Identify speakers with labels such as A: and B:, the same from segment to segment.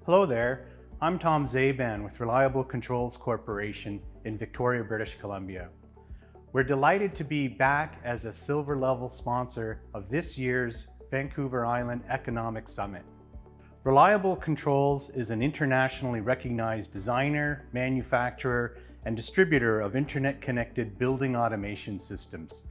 A: Hello there, I'm Tom Zaban with Reliable Controls Corporation in Victoria, British Columbia. We're delighted to be back as a silver level sponsor of this year's Vancouver Island Economic Summit. Reliable Controls is an internationally recognized designer, manufacturer, and distributor of internet-connected building automation systems.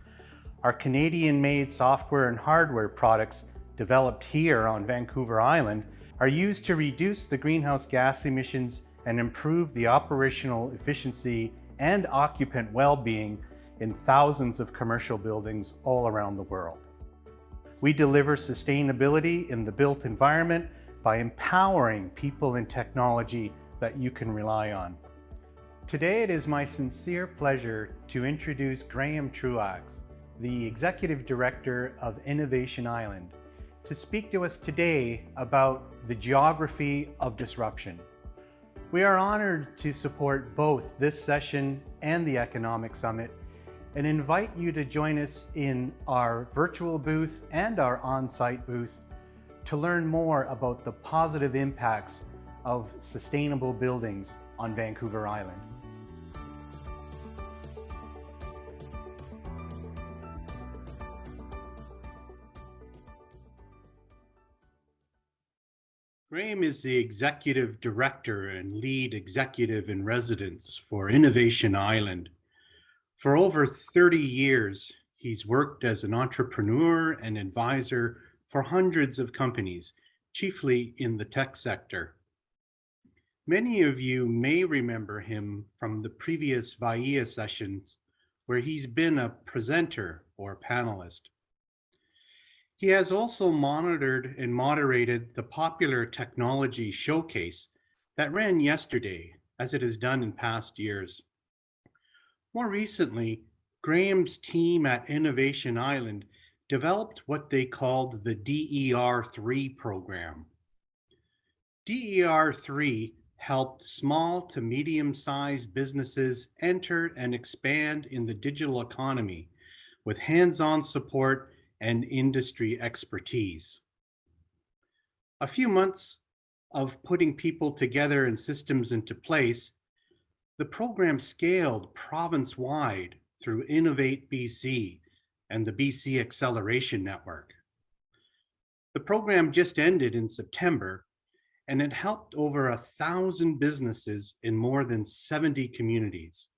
A: Our Canadian-made software and hardware products developed here on Vancouver Island are used to reduce the greenhouse gas emissions and improve the operational efficiency and occupant well-being in thousands of commercial buildings all around the world. We deliver sustainability in the built environment by empowering people and technology that you can rely on. Today it is my sincere pleasure to introduce Graham Truax, the Executive Director of Innovation Island, to speak to us today about the geography of disruption. We are honored to support both this session and the Economic Summit and invite you to join us in our virtual booth and our on-site booth to learn more about the positive impacts of sustainable buildings on Vancouver Island. Graham is the Executive Director and Lead Executive in Residence for Innovation Island. For over 30 years, he's worked as an entrepreneur and advisor for hundreds of companies, chiefly in the tech sector. Many of you may remember him from the previous VAIA sessions, where he's been a presenter or panelist. He has also monitored and moderated the popular technology showcase that ran yesterday, as it has done in past years. More recently, Graham's team at Innovation Island developed what they called the DER3 program. DER3 helped small to medium-sized businesses enter and expand in the digital economy with hands-on support and industry expertise. A few months of putting people together and systems into place, the program scaled province-wide through Innovate BC and the BC Acceleration Network. The program just ended in September, and it helped over 1,000 businesses in more than 70 communities.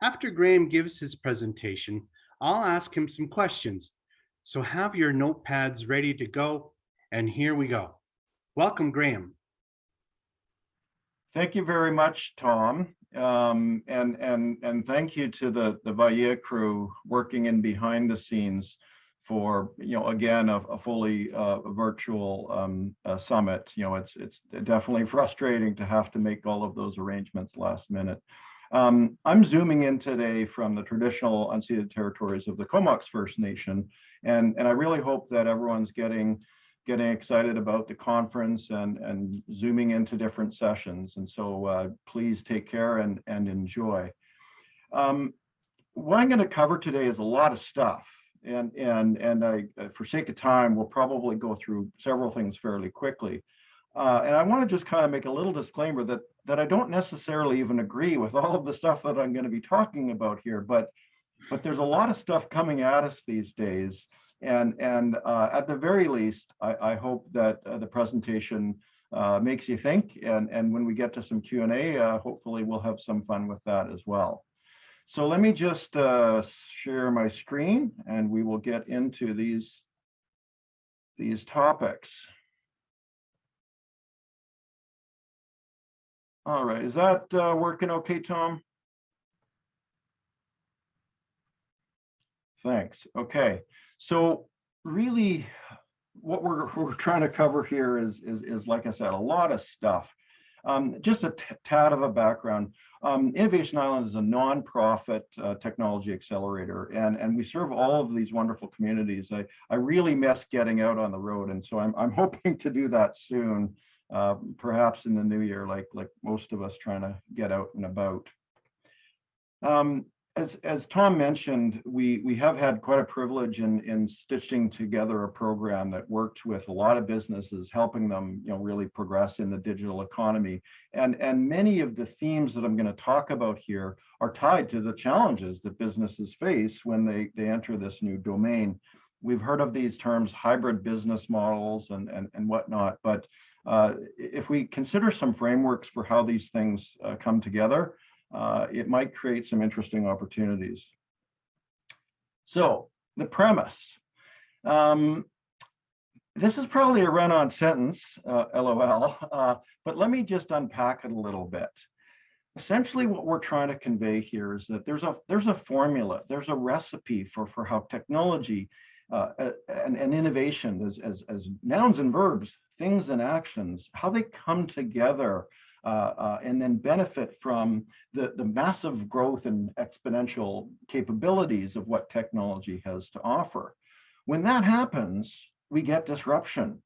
A: After Graham gives his presentation, I'll ask him some questions. So have your notepads ready to go, and here we go. Welcome, Graham.
B: Thank you very much, Tom. And thank you to the VAIA crew working in behind the scenes for, again, a fully virtual summit. It's definitely frustrating to have to make all of those arrangements last minute. I'm zooming in today from the traditional unceded territories of the Comox First Nation, and I really hope that everyone's getting excited about the conference and zooming into different sessions. And so please take care and enjoy. What I'm going to cover today is a lot of stuff, and I, for sake of time, will probably go through several things fairly quickly. And I want to just kind of make a little disclaimer that I don't necessarily even agree with all of the stuff that I'm going to be talking about here, but there's a lot of stuff coming at us these days, and at the very least, I hope that the presentation makes you think, and when we get to some Q&A, hopefully we'll have some fun with that as well. So let me just share my screen, and we will get into these topics. All right, is that working okay, Tom? Thanks. Okay, so really what we're trying to cover here is, like I said, a lot of stuff. Just a tad of a background. Innovation Island is a nonprofit technology accelerator, and we serve all of these wonderful communities. I really miss getting out on the road, and so I'm hoping to do that soon. Perhaps in the new year, like most of us trying to get out and about. as Tom mentioned, we have had quite a privilege in stitching together a program that worked with a lot of businesses, helping them, really progress in the digital economy. And many of the themes that I'm going to talk about here are tied to the challenges that businesses face when they enter this new domain. We've heard of these terms, hybrid business models and whatnot, but if we consider some frameworks for how these things come together, it might create some interesting opportunities. So the premise. This is probably a run-on sentence, LOL, but let me just unpack it a little bit. Essentially, what we're trying to convey here is that there's a formula, there's a recipe for how technology and innovation as nouns and verbs, things and actions, how they come together and then benefit from the massive growth and exponential capabilities of what technology has to offer. When that happens, we get disruption.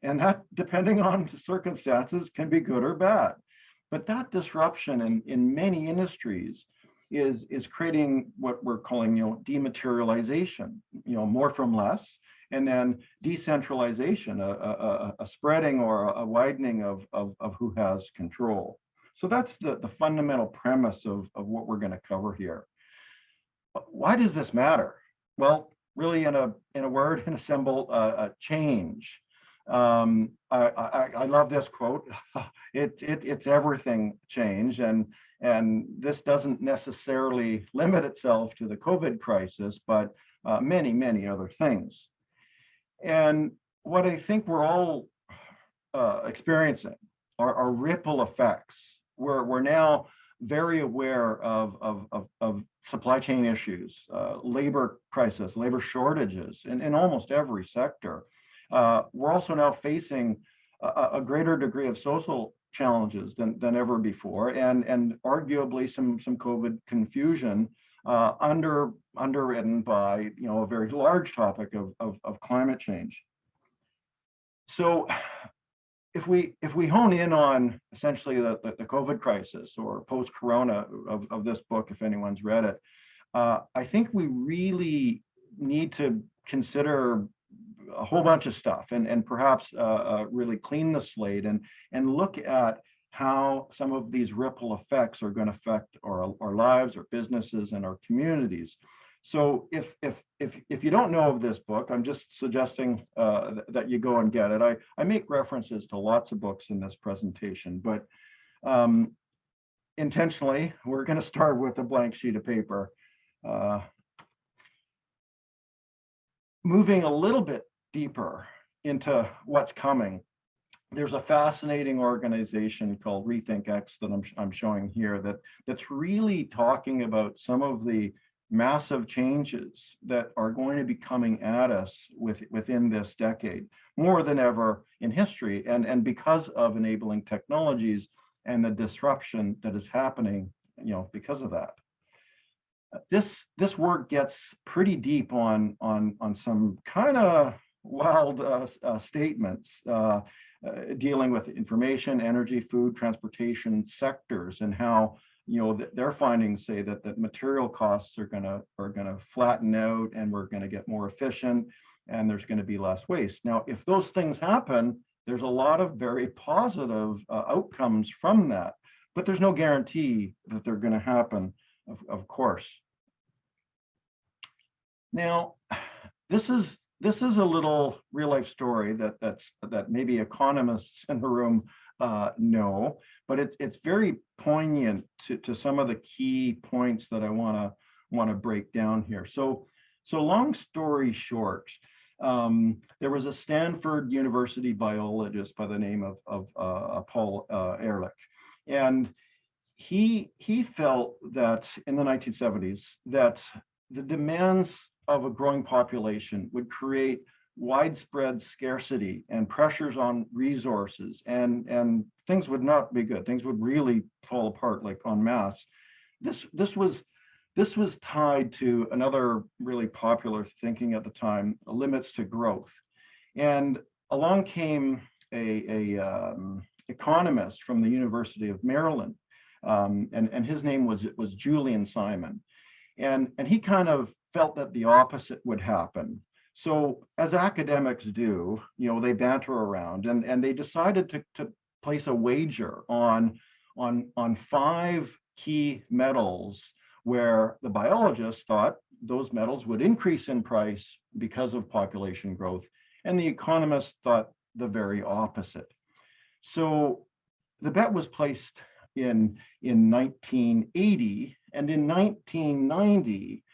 B: And that, depending on the circumstances, can be good or bad. But that disruption in many industries is creating what we're calling, dematerialization, more from less, and then decentralization, a spreading or a widening of who has control. So that's the fundamental premise of what we're going to cover here. Why does this matter? Well, really, in a word, in a symbol, change. I love this quote. It's everything change, and this doesn't necessarily limit itself to the COVID crisis, but many other things. And what I think we're all experiencing are ripple effects. We're now very aware of supply chain issues, labor crisis, labor shortages in almost every sector. We're also now facing a greater degree of social challenges than ever before, and arguably some COVID confusion underwritten by a very large topic of climate change. So if we hone in on essentially the COVID crisis or post-corona of this book, if anyone's read it, I think we really need to consider a whole bunch of stuff and perhaps really clean the slate and look at how some of these ripple effects are going to affect our lives, our businesses, and our communities. So if you don't know of this book, I'm just suggesting that you go and get it. I make references to lots of books in this presentation, but intentionally, we're going to start with a blank sheet of paper. Moving a little bit deeper into what's coming, there's a fascinating organization called Rethink X that I'm showing here that's really talking about some of the massive changes that are going to be coming at us within this decade, more than ever in history, and because of enabling technologies and the disruption that is happening, because of that. This work gets pretty deep on some kind of wild statements dealing with information, energy, food, transportation sectors, and how their findings say that material costs are gonna flatten out, and we're gonna get more efficient, and there's going to be less waste. Now, if those things happen, there's a lot of very positive outcomes from that, but there's no guarantee that they're going to happen, of course. Now, this is a little real life story that maybe economists in the room know, but it's very poignant to some of the key points that I want to break down here. So long story short, there was a Stanford University biologist by the name of Paul Ehrlich, and he felt that in the 1970s that the demands of a growing population would create widespread scarcity and pressures on resources, and things would not be good. Things would really fall apart like en masse. This was tied to another really popular thinking at the time, limits to growth. And along came a economist from the University of Maryland, and his name was Julian Simon. And he kind of felt that the opposite would happen. So as academics do, they banter around, and they decided to place a wager on 5 key metals where the biologists thought those metals would increase in price because of population growth, and the economists thought the very opposite. So the bet was placed in 1980, and in 1990,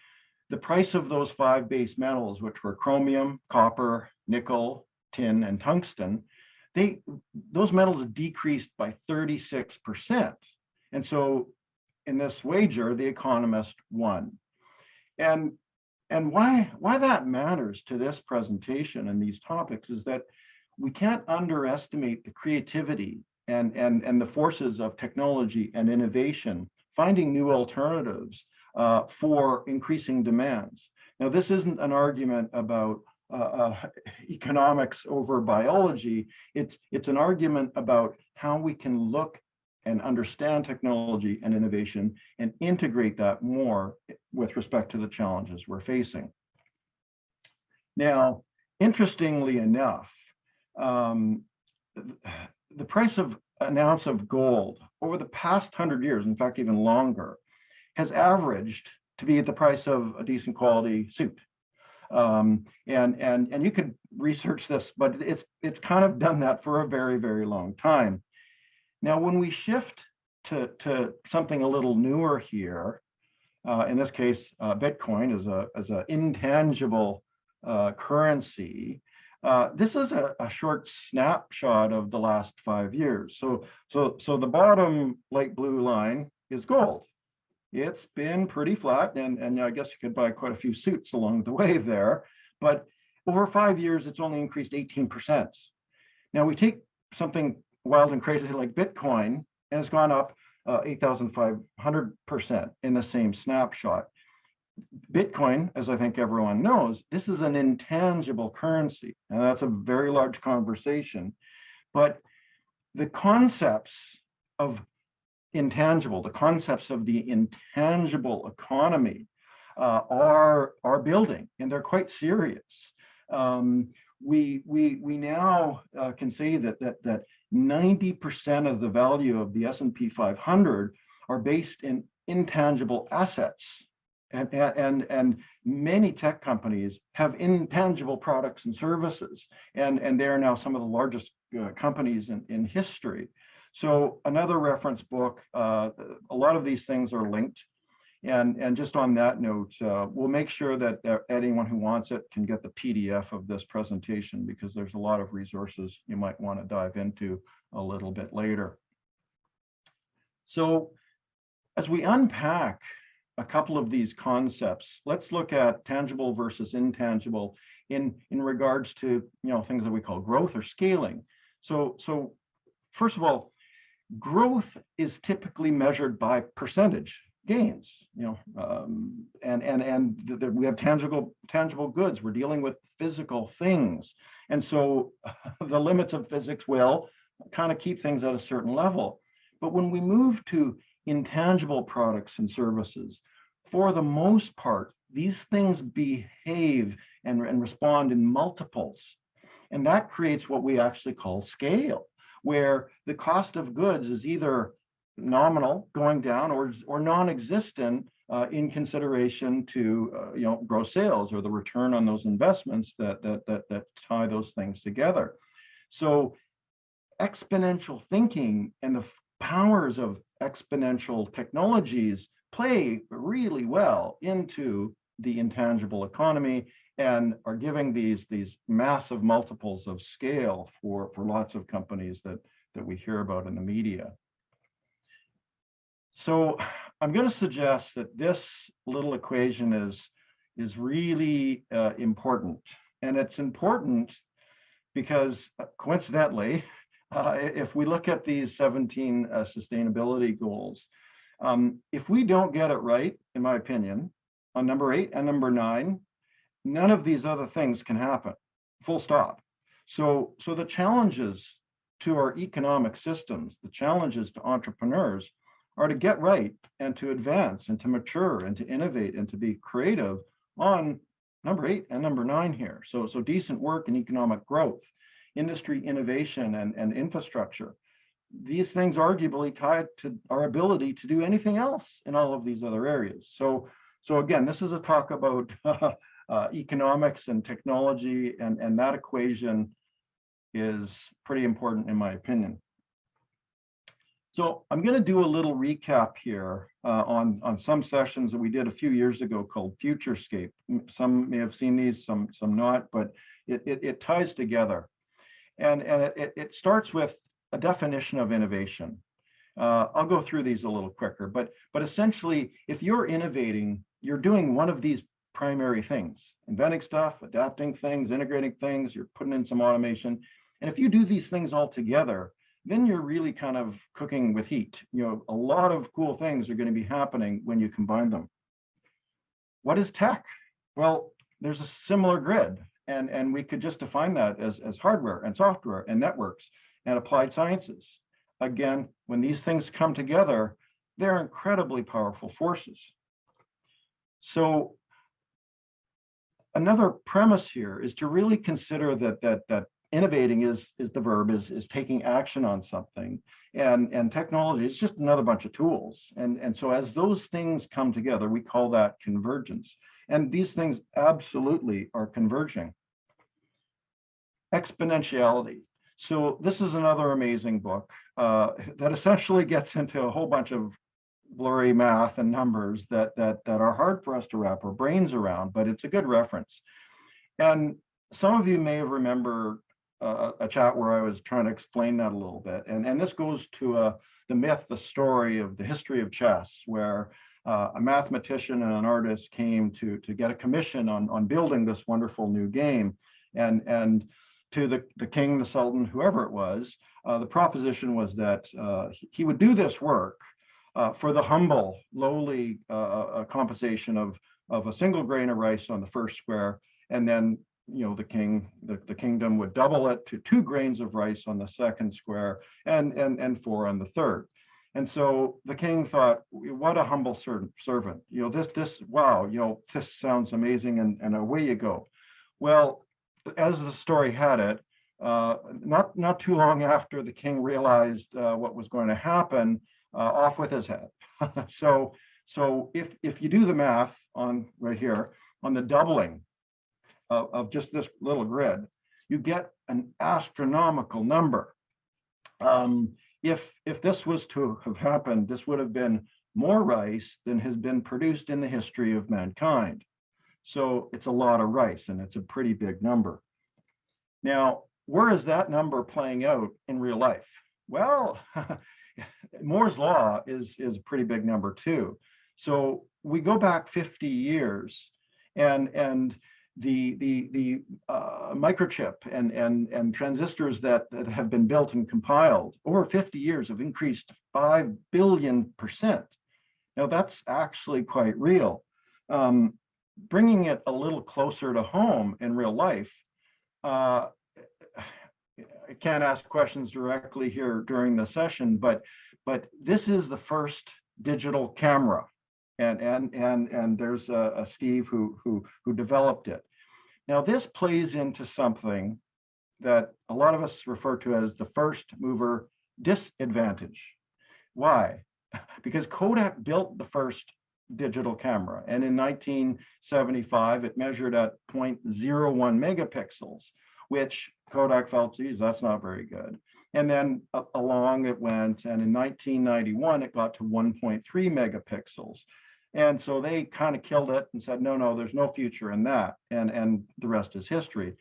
B: the price of those 5 base metals, which were chromium, copper, nickel, tin, and tungsten, those metals decreased by 36%. And so in this wager, the economist won. And why that matters to this presentation and these topics is that we can't underestimate the creativity and the forces of technology and innovation, finding new alternatives for increasing demands. Now, this isn't an argument about economics over biology. It's an argument about how we can look and understand technology and innovation and integrate that more with respect to the challenges we're facing. Now, interestingly enough, the price of an ounce of gold over the past 100 years, in fact, even longer, has averaged to be at the price of a decent quality suit. And you could research this, but it's kind of done that for a very, very long time. Now, when we shift to something a little newer here, in this case, Bitcoin as an intangible currency, this is a short snapshot of the last 5 years. So the bottom light blue line is gold. It's been pretty flat, and I guess you could buy quite a few suits along the way there. But over 5 years, it's only increased 18%. Now we take something wild and crazy like Bitcoin, and it's gone up 8,500% in the same snapshot. Bitcoin, as I think everyone knows, this is an intangible currency, and that's a very large conversation. But the concepts of intangible, the concepts of the intangible economy are building, and they're quite serious. We now can say that 90% of the value of the S&P 500 are based in intangible assets. And many tech companies have intangible products and services, and they are now some of the largest companies in history. So another reference book, a lot of these things are linked. And just on that note, we'll make sure that anyone who wants it can get the PDF of this presentation, because there's a lot of resources you might want to dive into a little bit later. So as we unpack a couple of these concepts, let's look at tangible versus intangible in regards to things that we call growth or scaling. So first of all, growth is typically measured by percentage gains, and we have tangible goods. We're dealing with physical things, and so the limits of physics will kind of keep things at a certain level. But when we move to intangible products and services, for the most part, these things behave and respond in multiples, and that creates what we actually call scale, where the cost of goods is either nominal, going down, or non-existent in consideration to gross sales or the return on those investments that tie those things together. So exponential thinking and the powers of exponential technologies play really well into the intangible economy and are giving these massive multiples of scale for lots of companies that we hear about in the media. So I'm going to suggest that this little equation is really important, and it's important because coincidentally, if we look at these 17 sustainability goals, if we don't get it right, in my opinion, on number 8 and number 9, none of these other things can happen, full stop. So the challenges to our economic systems, the challenges to entrepreneurs are to get right and to advance and to mature and to innovate and to be creative on number 8 and number 9 here. So decent work and economic growth, industry innovation and infrastructure. These things arguably tied to our ability to do anything else in all of these other areas. So again, this is a talk about economics and technology, and that equation is pretty important in my opinion. So I'm going to do a little recap here on some sessions that we did a few years ago called Futurescape. Some may have seen these, some not, but it ties together. And it starts with a definition of innovation. I'll go through these a little quicker, but essentially, if you're innovating, you're doing one of these primary things: inventing stuff, adapting things, integrating things, you're putting in some automation. And if you do these things all together, then you're really kind of cooking with heat. You know, a lot of cool things are going to be happening when you combine them. What is tech? Well, there's a similar grid, and we could just define that as hardware and software and networks and applied sciences. Again, when these things come together, they're incredibly powerful forces. So another premise here is to really consider that innovating is the verb, is taking action on something, and technology is just another bunch of tools. And so as those things come together, we call that convergence. And these things absolutely are converging. Exponentiality. So this is another amazing book that essentially gets into a whole bunch of blurry math and numbers that are hard for us to wrap our brains around, but it's a good reference. And some of you may remember a chat where I was trying to explain that a little bit. And this goes to the myth, the story of the history of chess, where a mathematician and an artist came to get a commission on building this wonderful new game. And to the king, the sultan, whoever it was, the proposition was that he would do this work for the humble, lowly compensation of a single grain of rice on the first square, and then the kingdom would double it to 2 grains of rice on the second square, and 4 on the third. And so the king thought, what a humble servant. Wow, this sounds amazing, and away you go. Well, as the story had it, not too long after the king realized what was going to happen, off with his head. So if you do the math on right here on the doubling of just this little grid, you get an astronomical number. If this was to have happened, this would have been more rice than has been produced in the history of mankind. So it's a lot of rice, and it's a pretty big number. Now, where is that number playing out in real life? Well, Moore's law is a pretty big number too. So we go back 50 years, and the microchip and transistors that have been built and compiled over 50 years have increased 5 billion%. Now that's actually quite real. Bringing it a little closer to home in real life, I can't ask questions directly here during the session, but this is the first digital camera, and there's a Steve who developed it. Now this plays into something that a lot of us refer to as the first mover disadvantage. Why? Because Kodak built the first digital camera, and in 1975 it measured at 0.01 megapixels, which Kodak felt, geez, that's not very good. And then along it went, and in 1991 it got to 1.3 megapixels. And so they kind of killed it and said, no, there's no future in that, and the rest is history.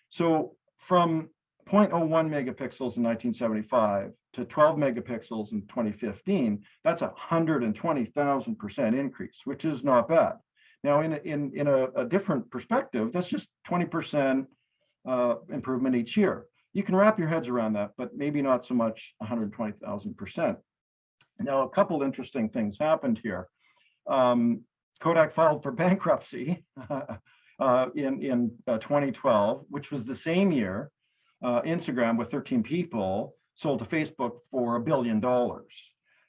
B: So from 0.01 megapixels in 1975 to 12 megapixels in 2015, that's a 120,000% increase, which is not bad. Now, in a different perspective, that's just 20% improvement each year. You can wrap your heads around that, but maybe not so much 120,000%. Now, a couple interesting things happened here. Kodak filed for bankruptcy in 2012, which was the same year Instagram, with 13 people, sold to Facebook for $1 billion.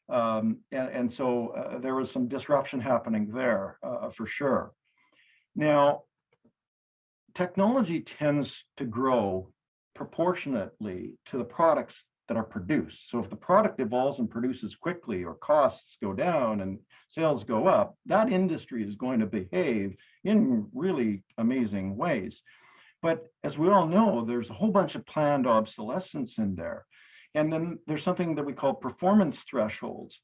B: And so there was some disruption happening there for sure. Now, technology tends to grow proportionately to the products that are produced. So if the product evolves and produces quickly, or costs go down and sales go up, that industry is going to behave in really amazing ways. But as we all know, there's a whole bunch of planned obsolescence in there. And then there's something that we call performance thresholds.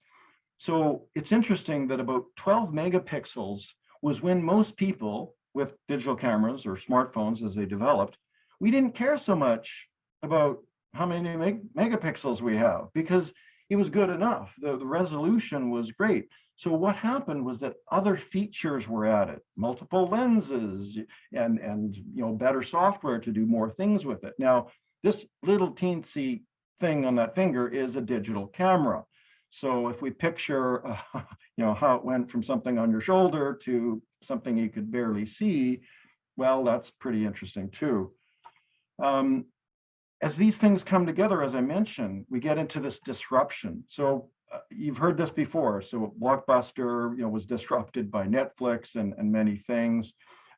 B: So it's interesting that about 12 megapixels was when most people with digital cameras or smartphones as they developed, we didn't care so much about how many megapixels we have because it was good enough. The resolution was great. So what happened was that other features were added, multiple lenses and better software to do more things with it. Now, this little teensy thing on that finger is a digital camera. So if we picture, how it went from something on your shoulder to something you could barely see, well, that's pretty interesting too. As these things come together, as I mentioned, we get into this disruption. So you've heard this before. So Blockbuster, was disrupted by Netflix and many things.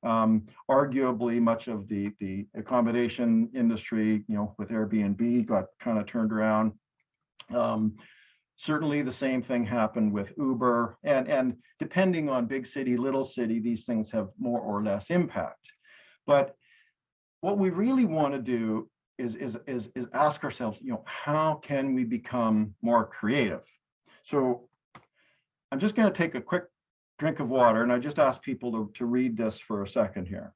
B: Arguably, much of the accommodation industry, with Airbnb got kind of turned around. Certainly the same thing happened with Uber, and depending on big city, little city, these things have more or less impact. But what we really want to do is ask ourselves, how can we become more creative? So I'm just going to take a quick drink of water, and I just ask people to read this for a second here.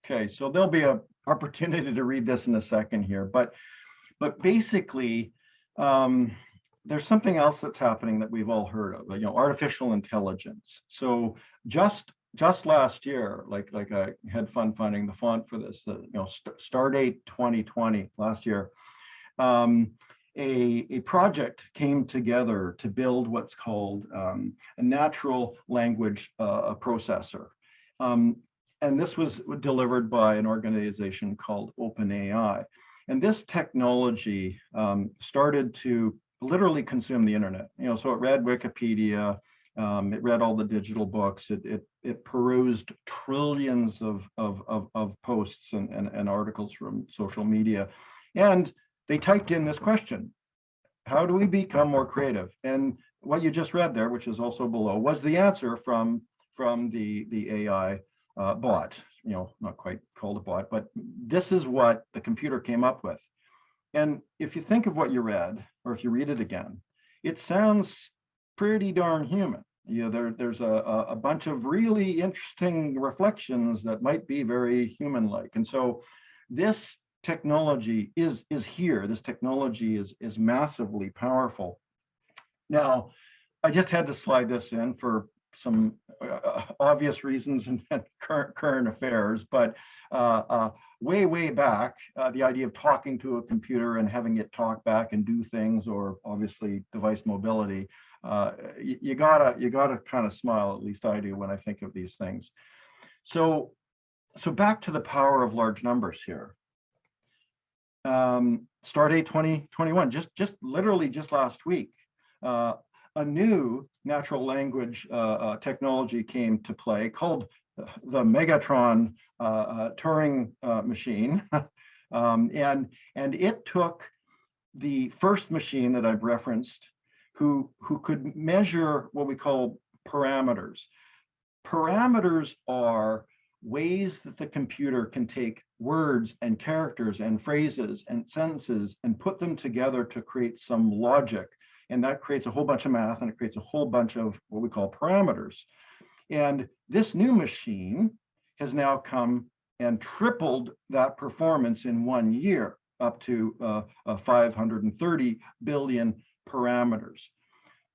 B: Okay, so there'll be an opportunity to read this in a second here, but basically, there's something else that's happening that we've all heard of, artificial intelligence. So just last year, like I had fun finding the font for this, Stardate 2020 last year, a project came together to build what's called a natural language processor. And this was delivered by an organization called OpenAI. And this technology started to literally consume the internet. So it read Wikipedia, it read all the digital books, it perused trillions of posts and articles from social media. And they typed in this question: how do we become more creative? And what you just read there, which is also below, was the answer from the AI bot, not quite called a bot, but this is what the computer came up with. And if you think of what you read, or if you read it again, it sounds pretty darn human. There's a bunch of really interesting reflections that might be very human-like. And so this technology is here. This technology is massively powerful. Now, I just had to slide this in for some obvious reasons and current affairs, but way back, the idea of talking to a computer and having it talk back and do things, or obviously device mobility, you gotta kind of smile. At least I do when I think of these things. So back to the power of large numbers here. Stardate 2021, just literally just last week. A new natural language technology came to play called the Megatron Turing machine. And it took the first machine that I've referenced, who could measure what we call parameters. Parameters are ways that the computer can take words and characters and phrases and sentences and put them together to create some logic. And that creates a whole bunch of math, and it creates a whole bunch of what we call parameters. And this new machine has now come and tripled that performance in 1 year, up to 530 billion parameters.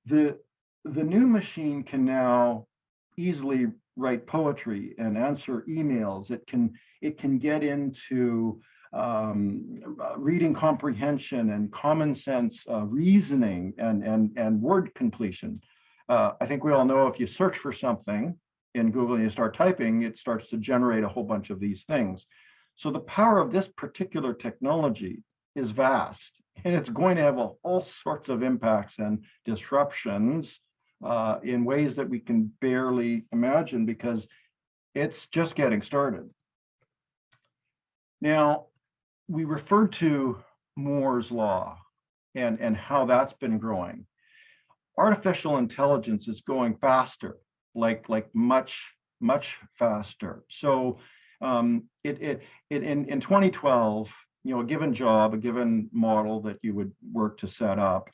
B: The new machine can now easily write poetry and answer emails. It can get into reading comprehension and common sense reasoning and word completion. I think we all know if you search for something in Google and you start typing, it starts to generate a whole bunch of these things. So the power of this particular technology is vast, and it's going to have all sorts of impacts and disruptions in ways that we can barely imagine, because it's just getting started. Now, we referred to Moore's law and how that's been growing. Artificial intelligence is going faster, like much faster. So in 2012, a given job, a given model that you would work to set up,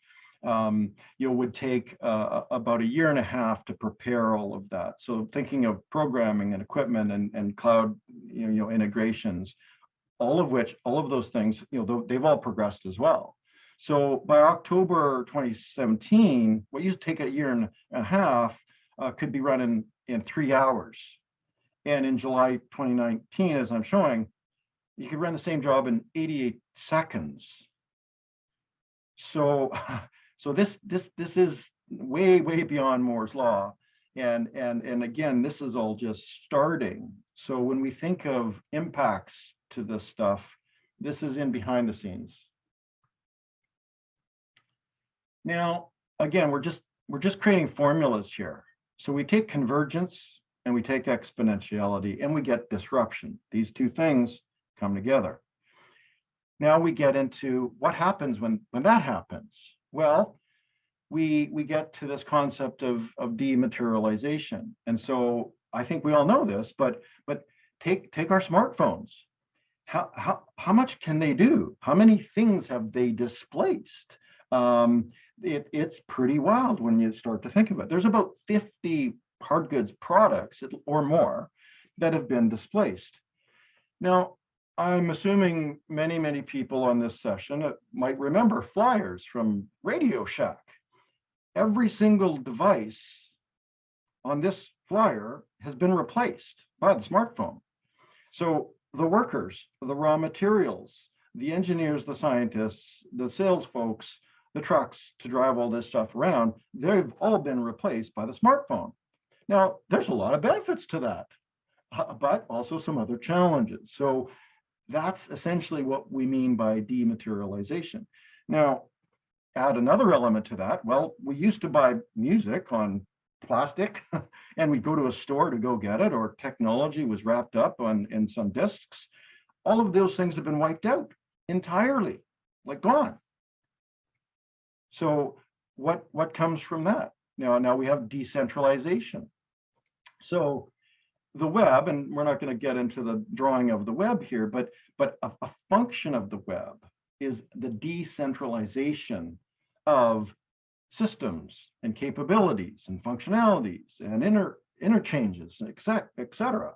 B: would take about a year and a half to prepare all of that. So thinking of programming and equipment and cloud, integrations, all of those things, they've all progressed as well. So by October 2017, what used to take a year and a half could be run in 3 hours. And in July 2019, as I'm showing, you could run the same job in 88 seconds. So this is way beyond Moore's law. And again, this is all just starting. So when we think of impacts to this stuff, this is in behind the scenes. Now, again, we're just creating formulas here. So we take convergence and we take exponentiality and we get disruption. These two things come together. Now we get into what happens when that happens. Well, we get to this concept of dematerialization. And so I think we all know this, but take our smartphones. How much can they do? How many things have they displaced? It's pretty wild when you start to think of it. There's about 50 hard goods products or more that have been displaced. Now, I'm assuming many people on this session might remember flyers from Radio Shack. Every single device on this flyer has been replaced by the smartphone. So the workers, the raw materials, the engineers, the scientists, the sales folks, the trucks to drive all this stuff around, they've all been replaced by the smartphone. Now, there's a lot of benefits to that, but also some other challenges. So that's essentially what we mean by dematerialization. Now, add another element to that. Well, we used to buy music on plastic and we'd go to a store to go get it, or technology was wrapped up in some discs. All of those things have been wiped out entirely, like gone. So what comes from that? Now we have decentralization. So the web, and we're not going to get into the drawing of the web here, but a function of the web is the decentralization of systems and capabilities and functionalities and interchanges, et cetera.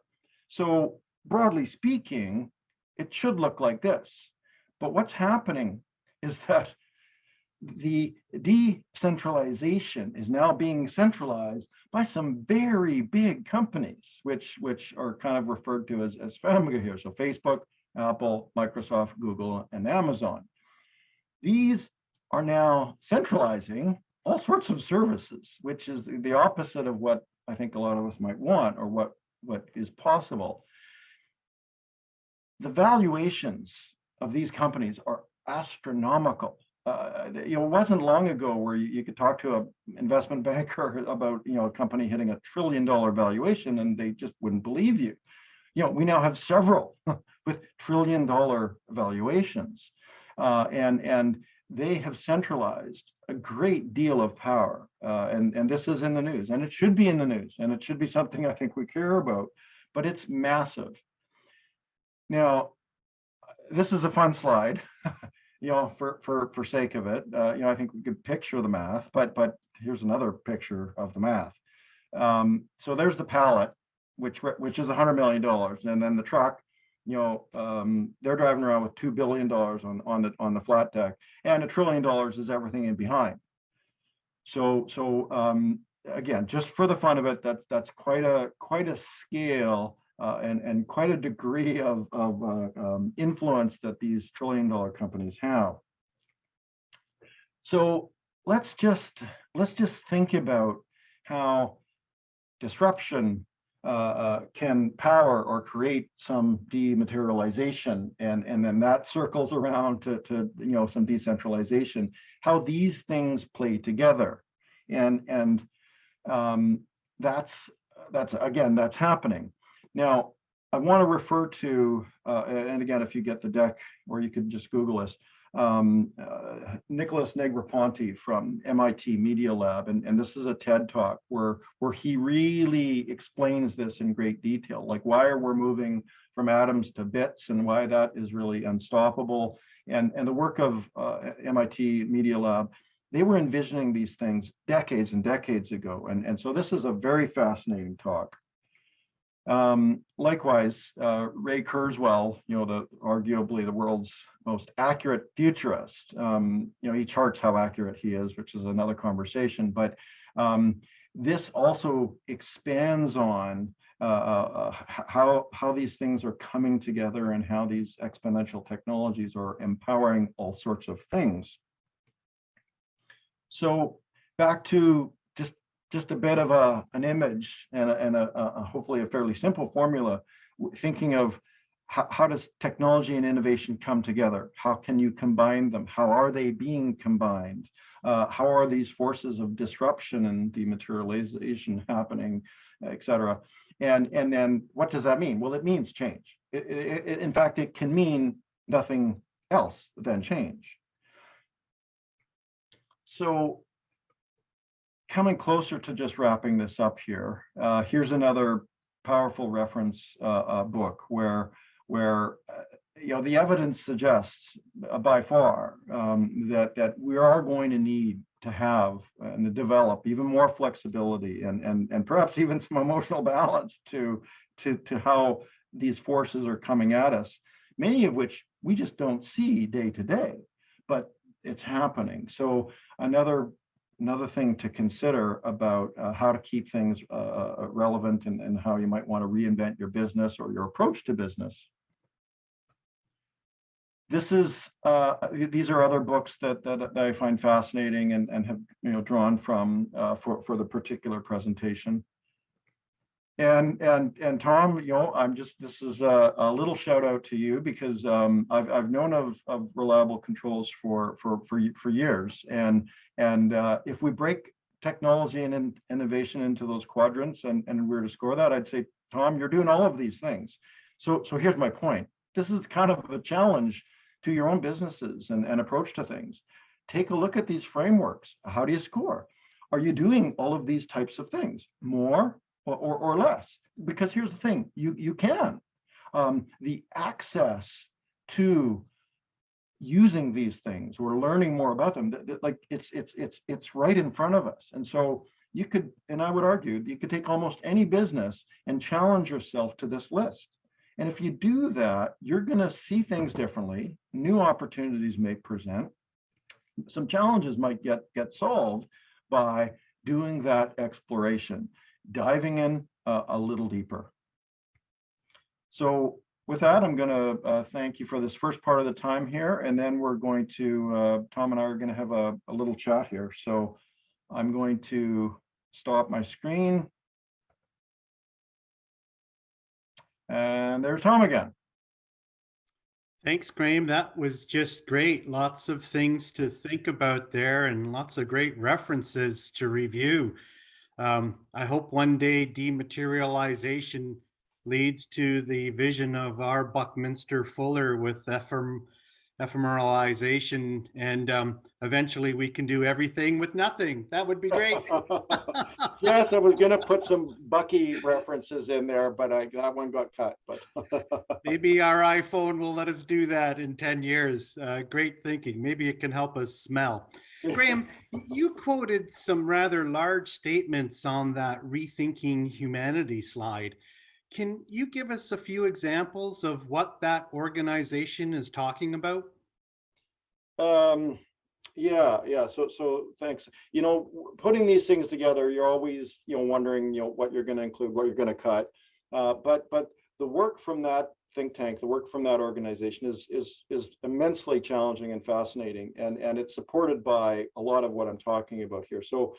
B: So broadly speaking, it should look like this. But what's happening is that the decentralization is now being centralized by some very big companies, which are kind of referred to as family here. So Facebook, Apple, Microsoft, Google, and Amazon. These are now centralizing all sorts of services, which is the opposite of what I think a lot of us might want, or what is possible. The valuations of these companies are astronomical. It wasn't long ago where you could talk to an investment banker about a company hitting $1 trillion valuation and they just wouldn't believe you. We now have several with $1 trillion valuations, and they have centralized a great deal of power. And this is in the news, and it should be in the news, and it should be something I think we care about, but it's massive. Now, this is a fun slide. For sake of it, I think we could picture the math, but here's another picture of the math. So there's the pallet, which is $100 million, and then the truck, they're driving around with $2 billion on the flat deck, and $1 trillion is everything in behind. So again, just for the fun of it, that's quite a scale. And quite a degree of influence that these $1 trillion companies have. So let's just think about how disruption can power or create some dematerialization, and then that circles around to some decentralization. How these things play together, and that's again that's happening now. I want to refer to, and again, if you get the deck, or you could just Google this, Nicholas Negroponte from MIT Media Lab, and this is a TED Talk where he really explains this in great detail, like why are we moving from atoms to bits and why that is really unstoppable. And the work of MIT Media Lab, they were envisioning these things decades and decades ago, and so this is a very fascinating talk. Likewise, Ray Kurzweil, arguably the world's most accurate futurist, he charts how accurate he is, which is another conversation. But this also expands on how these things are coming together and how these exponential technologies are empowering all sorts of things. So back to just a bit of an image and a hopefully a fairly simple formula, thinking of how does technology and innovation come together? How can you combine them? How are they being combined? How are these forces of disruption and dematerialization happening, et cetera? And then what does that mean? Well, it means change. In fact, it can mean nothing else than change. So coming closer to just wrapping this up here, here's another powerful reference book where the evidence suggests by far that we are going to need to have and to develop even more flexibility and perhaps even some emotional balance to how these forces are coming at us, many of which we just don't see day to day, but it's happening. So another thing to consider about how to keep things relevant and how you might want to reinvent your business or your approach to business. These are other books that I find fascinating and have drawn from for the particular presentation. And Tom, this is a little shout out to you, because I've known of Reliable Controls for years, and if we break technology and innovation into those quadrants and we're to score that, I'd say, Tom, you're doing all of these things. So here's my point. This is kind of a challenge to your own businesses and approach to things. Take a look at these frameworks. How do you score? Are you doing all of these types of things, more or less? Because here's the thing, you can. The access to using these things or learning more about them, like it's right in front of us. And so you could, and I would argue, you could take almost any business and challenge yourself to this list. And if you do that, you're going to see things differently. New opportunities may present. Some challenges might get solved by doing that exploration, diving in a little deeper. So with that, I'm going to thank you for this first part of the time here, and then we're going to, Tom and I are going to have a little chat here. So I'm going to stop my screen. And there's Tom again.
A: Thanks, Graham. That was just great. Lots of things to think about there and lots of great references to review. I hope one day dematerialization leads to the vision of our Buckminster Fuller with ephemeralization, and eventually we can do everything with nothing. That would be great.
B: Yes, I was going to put some Bucky references in there, but that one got cut. But
A: maybe our iPhone will let us do that in 10 years. Great thinking. Maybe it can help us smell. Graham, you quoted some rather large statements on that Rethinking Humanity slide. Can you give us a few examples of what that organization is talking about?
B: Yeah. So thanks. Putting these things together, you're always, wondering, what you're going to include, what you're going to cut. But the work from that think tank, the work from that organization is immensely challenging and fascinating, and it's supported by a lot of what I'm talking about here. So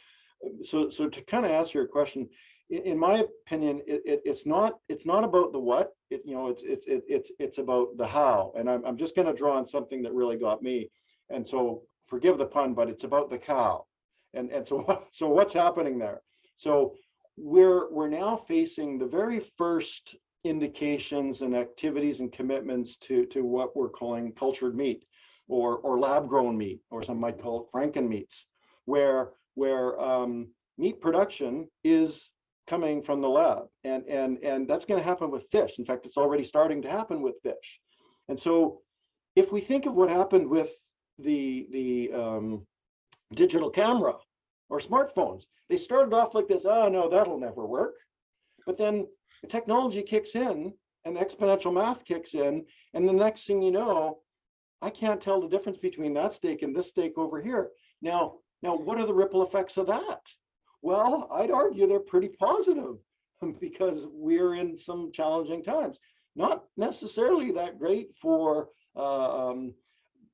B: so to kind of answer your question, in my opinion, it's not about the what. It's about the how. And I'm just going to draw on something that really got me. And so forgive the pun, but it's about the cow. And so what's happening there? So we're now facing the very first indications and activities and commitments to what we're calling cultured meat, or lab grown meat, or some might call it Franken meats, where meat production is coming from the lab, and that's going to happen with fish. In fact, it's already starting to happen with fish. And so if we think of what happened with the digital camera or smartphones, they started off like this. Oh no, that'll never work. But then the technology kicks in and exponential math kicks in, and the next thing you know, I can't tell the difference between that steak and this steak over here. Now, what are the ripple effects of that? Well, I'd argue they're pretty positive because we're in some challenging times. Not necessarily that great for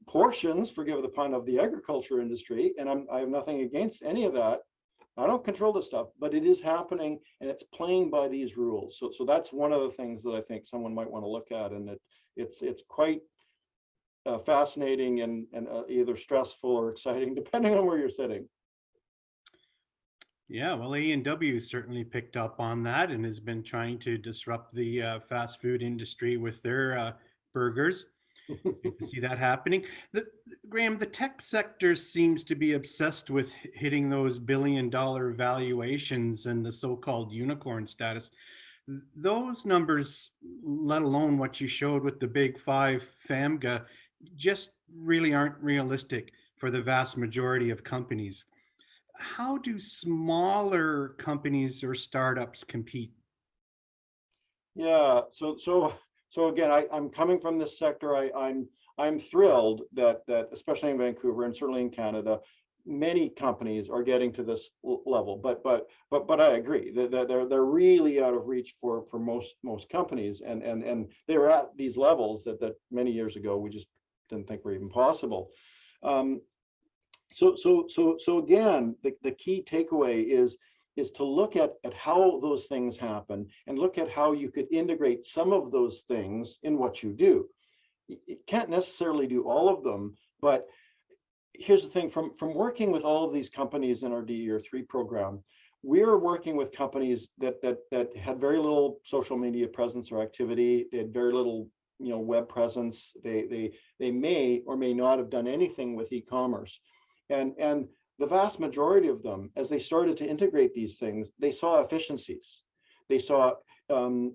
B: portions, forgive the pun, of the agriculture industry, and I have nothing against any of that. I don't control this stuff, but it is happening, and it's playing by these rules. So that's one of the things that I think someone might want to look at, and it's quite fascinating and either stressful or exciting, depending on where you're sitting.
A: Yeah, well, A&W certainly picked up on that and has been trying to disrupt the fast food industry with their burgers. You can see that happening. Graham, the tech sector seems to be obsessed with hitting those billion-dollar valuations and the so-called unicorn status. Those numbers, let alone what you showed with the big five FAMGA, just really aren't realistic for the vast majority of companies. How do smaller companies or startups compete?
B: Yeah. So again, I'm coming from this sector. I'm thrilled that especially in Vancouver and certainly in Canada, many companies are getting to this level. But I agree that they're really out of reach for most companies, and they're at these levels that many years ago we just didn't think were even possible. Um, so again, the key takeaway is to look at how those things happen and look at how you could integrate some of those things in what you do. You can't necessarily do all of them, but here's the thing: from working with all of these companies in our DER3 program, we're working with companies that had very little social media presence or activity. They had very little web presence. They may or may not have done anything with e-commerce. And the vast majority of them, as they started to integrate these things, they saw efficiencies. They saw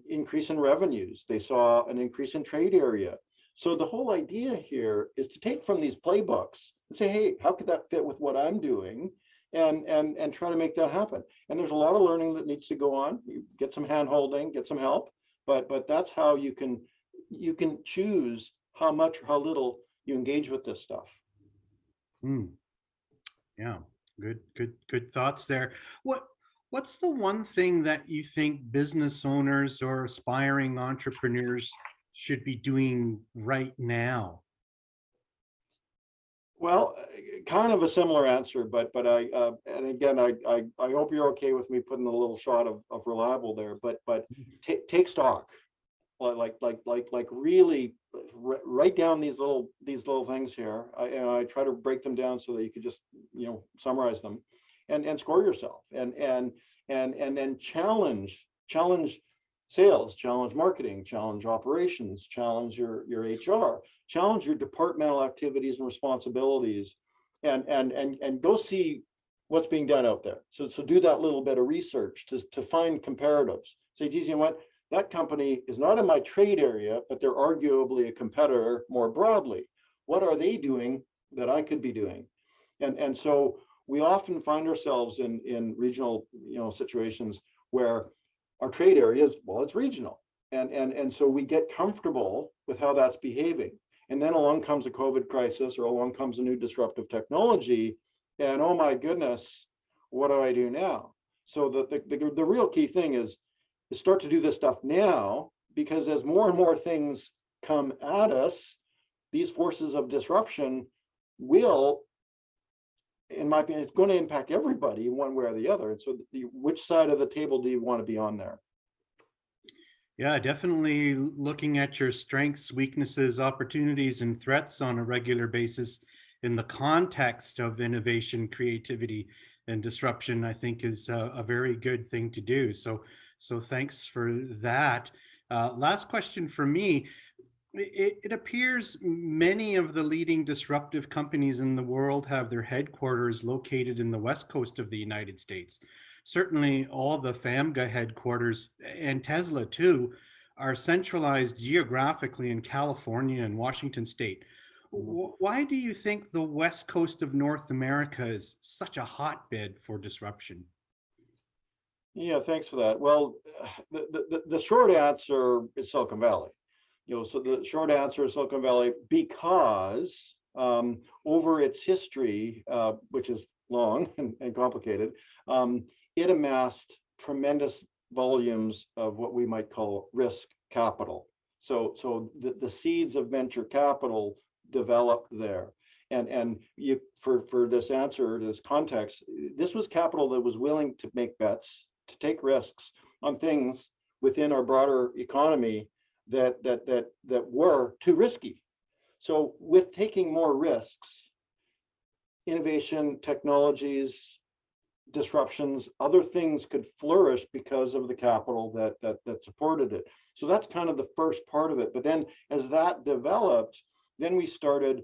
B: increase in revenues. They saw an increase in trade area. So the whole idea here is to take from these playbooks and say, hey, how could that fit with what I'm doing? And try to make that happen. And there's a lot of learning that needs to go on. You get some hand holding, get some help, but that's how you can choose how much or how little you engage with this stuff.
A: Hmm. Yeah, good thoughts there. What's the one thing that you think business owners or aspiring entrepreneurs should be doing right now?
B: Well, kind of a similar answer, but I and again I hope you're okay with me putting a little shot of reliable there, but take stock, like really write down these little things here. I try to break them down so that you could just summarize them, and score yourself, and then challenge sales, challenge marketing, challenge operations, challenge your HR, challenge your departmental activities and responsibilities, and go see what's being done out there. So do that little bit of research to find comparatives. Say, geez, you know what? That company is not in my trade area, but they're arguably a competitor more broadly. What are they doing that I could be doing? And so we often find ourselves in regional situations where our trade area is, well, it's regional. And so we get comfortable with how that's behaving. And then along comes a COVID crisis, or along comes a new disruptive technology. And oh my goodness, what do I do now? So the real key thing is start to do this stuff now, because as more and more things come at us, these forces of disruption will in my opinion, it's going to impact everybody in one way or the other. And so, which side of the table do you want to be on there?
A: Yeah, definitely looking at your strengths, weaknesses, opportunities, and threats on a regular basis in the context of innovation, creativity, and disruption, I think is a very good thing to do. So thanks for that. Last question for me. It appears many of the leading disruptive companies in the world have their headquarters located in the west coast of the United States. Certainly, all the FAMGA headquarters and Tesla too are centralized geographically in California and Washington state. Why do you think the west coast of North America is such a hotbed for disruption?
B: Yeah, thanks for that. Well, the short answer is Silicon Valley. So the short answer is Silicon Valley because over its history, which is long and complicated, it amassed tremendous volumes of what we might call risk capital. So the seeds of venture capital developed there. And you, for this answer, this context, this was capital that was willing to make bets, to take risks on things within our broader economy that were too risky. So with taking more risks, innovation, technologies, disruptions, other things could flourish because of the capital that supported it. So that's kind of the first part of it. But then as that developed, then we started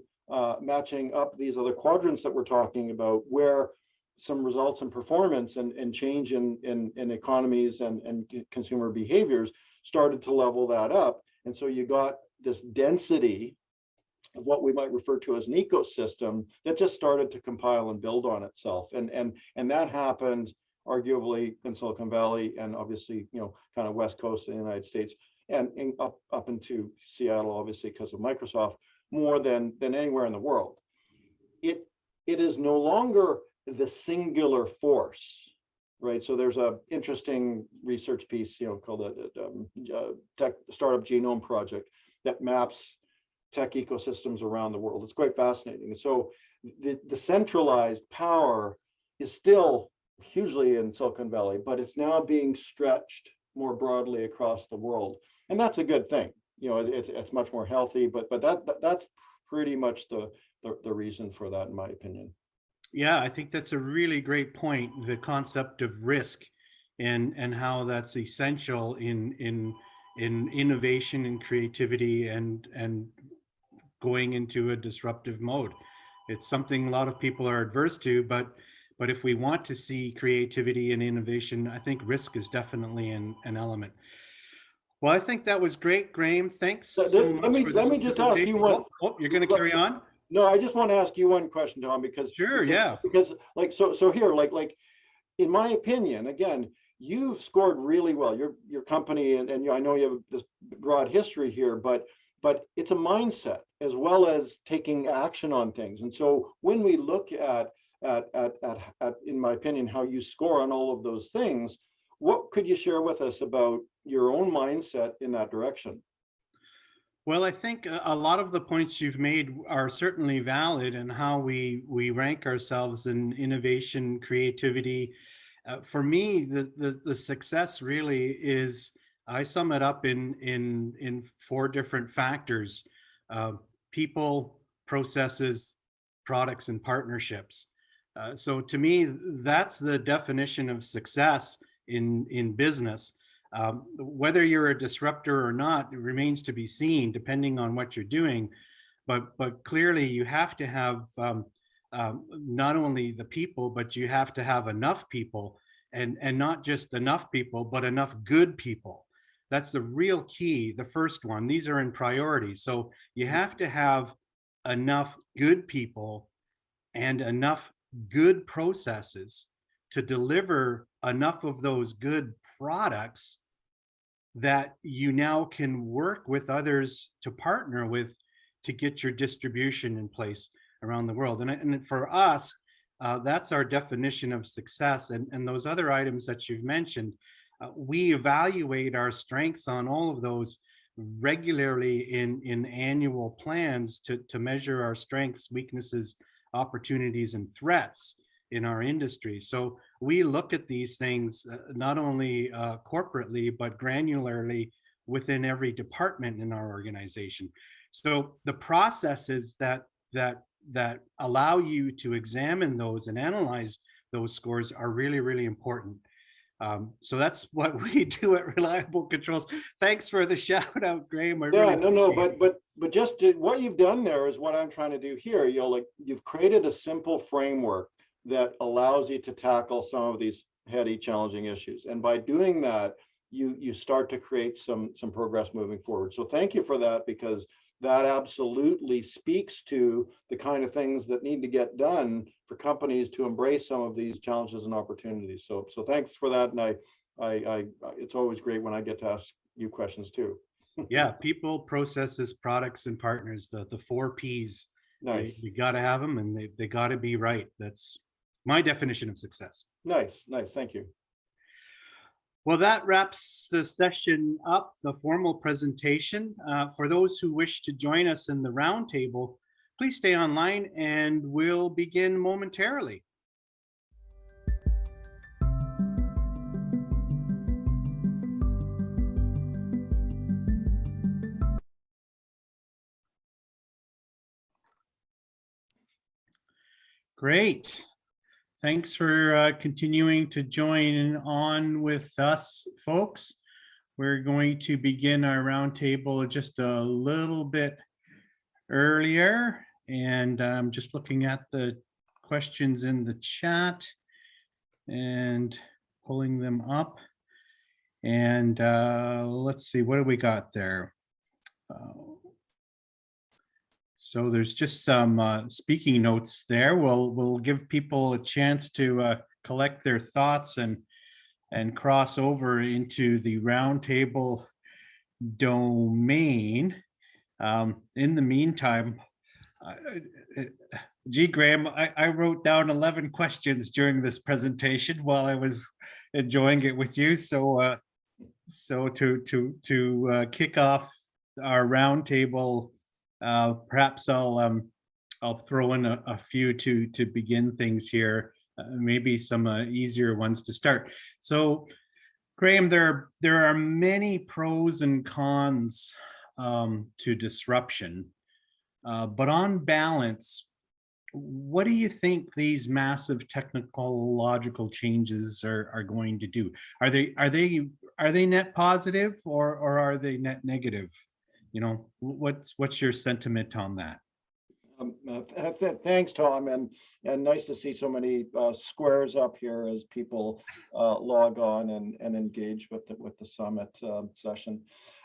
B: matching up these other quadrants that we're talking about, where some results in performance and change in economies and consumer behaviors started to level that up. And so you got this density of what we might refer to as an ecosystem that just started to compile and build on itself. And that happened arguably in Silicon Valley and obviously, kind of West Coast of the United States and up into Seattle, obviously, because of Microsoft, more than anywhere in the world. It is no longer the singular force, right? So there's a interesting research piece, called the Tech Startup Genome Project that maps tech ecosystems around the world. It's quite fascinating. And so the centralized power is still hugely in Silicon Valley, but it's now being stretched more broadly across the world, and that's a good thing. It's much more healthy, but that's pretty much the reason for that, in my opinion.
A: Yeah, I think that's a really great point. The concept of risk and how that's essential in innovation and creativity and going into a disruptive mode. It's something a lot of people are adverse to, but if we want to see creativity and innovation, I think risk is definitely an element. Well, I think that was great, Graham. Thanks
B: So
A: so much for
B: let
A: this
B: me just ask you
A: presentation.
B: one.
A: You're going to carry on?
B: No, I just want to ask you one question, Tom,
A: Sure, yeah.
B: because like so here, like in my opinion, again, you've scored really well. Your company, and I know you have this broad history here, but it's a mindset as well as taking action on things. And so when we look at in my opinion, how you score on all of those things, what could you share with us about your own mindset in that direction?
A: Well, I think a lot of the points you've made are certainly valid in how we rank ourselves in innovation, creativity. For me, the success really is, I sum it up in four different factors: uh, people, processes, products, and partnerships. So to me, that's the definition of success in business. Whether you're a disruptor or not, it remains to be seen, depending on what you're doing. But clearly, you have to have not only the people, but you have to have enough people, and not just enough people, but enough good people. That's the real key. The first one. These are in priority. So you have to have enough good people and enough good processes to deliver enough of those good products that you now can work with others to partner with to get your distribution in place around the world. And for us, that's our definition of success. And those other items that you've mentioned, we evaluate our strengths on all of those regularly in annual plans to measure our strengths, weaknesses, opportunities, and threats. in our industry. So we look at these things not only corporately, but granularly within every department in our organization. So the processes that allow you to examine those and analyze those scores are really, really important. So that's what we do at Reliable Controls. Thanks for the shout out, Graham. I
B: Yeah,
A: really
B: no,
A: appreciate it.
B: but just what you've done there is what I'm trying to do here. You've created a simple framework that allows you to tackle some of these heady, challenging issues, and by doing that, you start to create some progress moving forward. So thank you for that, because that absolutely speaks to the kind of things that need to get done for companies to embrace some of these challenges and opportunities. So thanks for that, and I it's always great when I get to ask you questions too.
A: Yeah, people, processes, products, and partners, the four P's.
B: Nice,
A: You got to have them, and they got to be right. That's my definition of success.
B: nice. Thank you.
A: Well, that wraps the session up, the formal presentation. For those who wish to join us in the roundtable, please stay online and we'll begin momentarily. Great. Thanks for continuing to join on with us, folks. We're going to begin our roundtable just a little bit earlier, and I'm just looking at the questions in the chat and pulling them up. And let's see, what do we got there? So there's just some speaking notes there. We'll give people a chance to collect their thoughts and cross over into the roundtable domain. In the meantime, gee, Graham, I wrote down 11 questions during this presentation while I was enjoying it with you. So to kick off our roundtable, perhaps I'll throw in a few to begin things here. Maybe some easier ones to start. So, Graham, there are many pros and cons to disruption, but on balance, what do you think these massive technological changes are going to do? Are they net positive, or are they net negative? You know, what's your sentiment on that?
B: Thanks, Tom, and nice to see so many squares up here as people log on and engage with the summit session.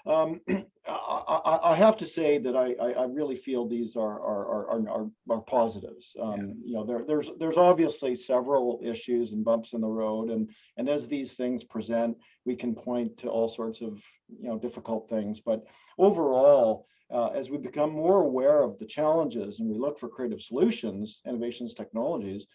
B: I have to say that I really feel these are positives. You know, there's obviously several issues and bumps in the road, and as these things present, we can point to all sorts of difficult things. But overall, as we become more aware of the challenges and we look for creative solutions, innovations, technologies,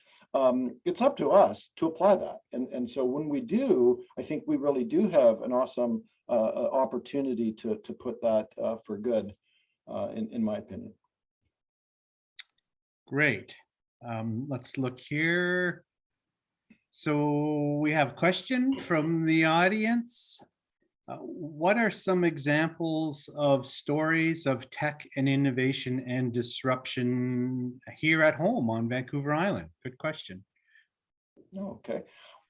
B: it's up to us to apply that. And so when we do, I think we really do have an awesome opportunity to put that for good, in my opinion.
A: Great. Let's look here. So we have a question from the audience. What are some examples of stories of tech and innovation and disruption here at home on Vancouver Island? Good question.
B: Okay.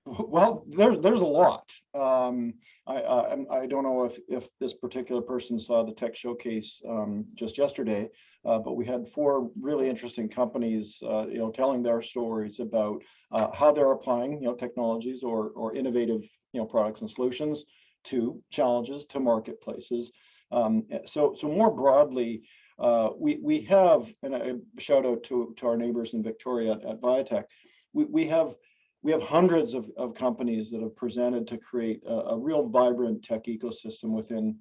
B: Well, there's a lot. I don't know if this particular person saw the tech showcase just yesterday, but we had 4 really interesting companies, telling their stories about how they're applying, technologies or innovative, products and solutions to challenges, to marketplaces. So more broadly, we have, and a shout out to our neighbors in Victoria at Viatech, we have hundreds of companies that have presented to create a real vibrant tech ecosystem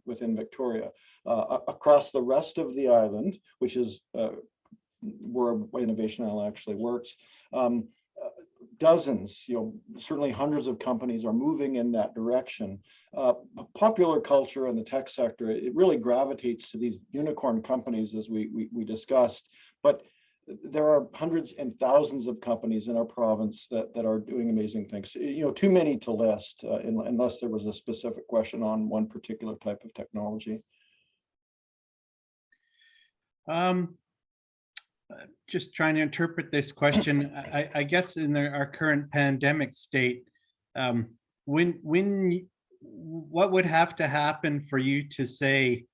B: within Victoria. Across the rest of the island, which is where Innovation Island actually works, dozens, certainly hundreds of companies are moving in that direction. Popular culture in the tech sector, it really gravitates to these unicorn companies, as we discussed, but there are hundreds and thousands of companies in our province that are doing amazing things. Too many to list, unless there was a specific question on one particular type of technology.
A: Just trying to interpret this question. I guess in our current pandemic state, what would have to happen for you to say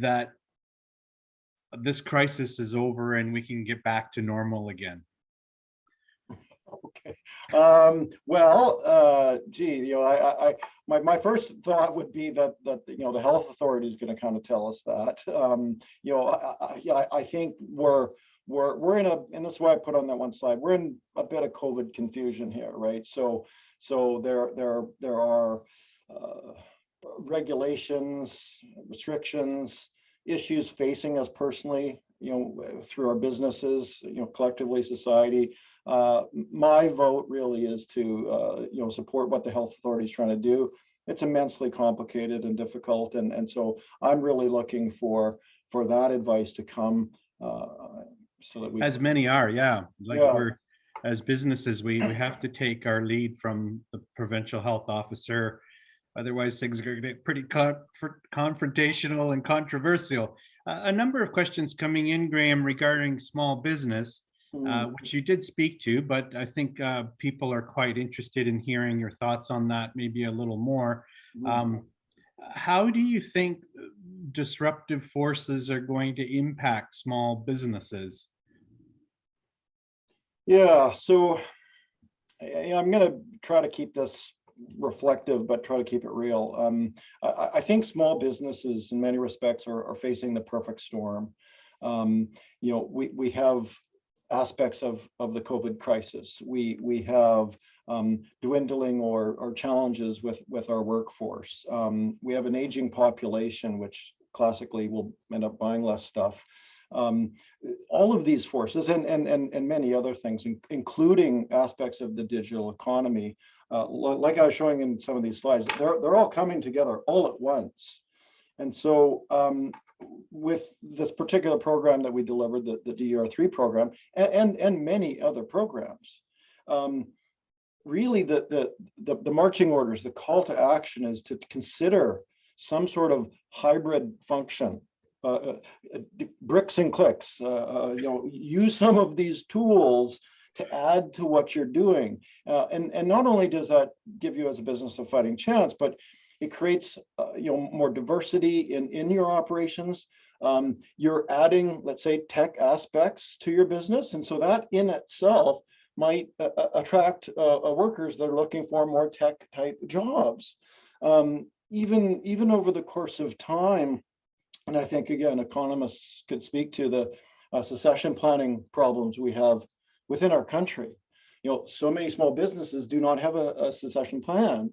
A: that this crisis is over and we can get back to normal again?
B: Okay. Gee, my first thought would be that the health authority is going to kind of tell us that. I think we're in a, and that's why I put on that one slide, we're in a bit of COVID confusion here, right? So there are regulations, restrictions, issues facing us personally, through our businesses, collectively, society. My vote really is to support what the health authority is trying to do. It's immensely complicated and difficult, and so I'm really looking for that advice to come, so that we,
A: as many are, yeah, like,
B: yeah.
A: we're, as businesses, we have to take our lead from the provincial health officer. Otherwise, things are going to get pretty confrontational and controversial. A number of questions coming in, Graham, regarding small business, which you did speak to, but I think people are quite interested in hearing your thoughts on that, maybe a little more. How do you think disruptive forces are going to impact small businesses?
B: Yeah, so I'm going to try to keep this reflective, but try to keep it real. I think small businesses in many respects are facing the perfect storm. We have aspects of the COVID crisis. We have dwindling or challenges with our workforce. We have an aging population, which classically will end up buying less stuff. All of these forces and many other things, including aspects of the digital economy, like I was showing in some of these slides, they're all coming together all at once. And so with this particular program that we delivered, the DR3 program, and many other programs, really the marching orders, the call to action is to consider some sort of hybrid function. Bricks and clicks, use some of these tools to add to what you're doing. And not only does that give you as a business a fighting chance, but it creates more diversity in your operations. You're adding, let's say, tech aspects to your business. And so that in itself might attract workers that are looking for more tech type jobs. Even over the course of time, and I think, again, economists could speak to the succession planning problems we have within our country. So many small businesses do not have a succession plan.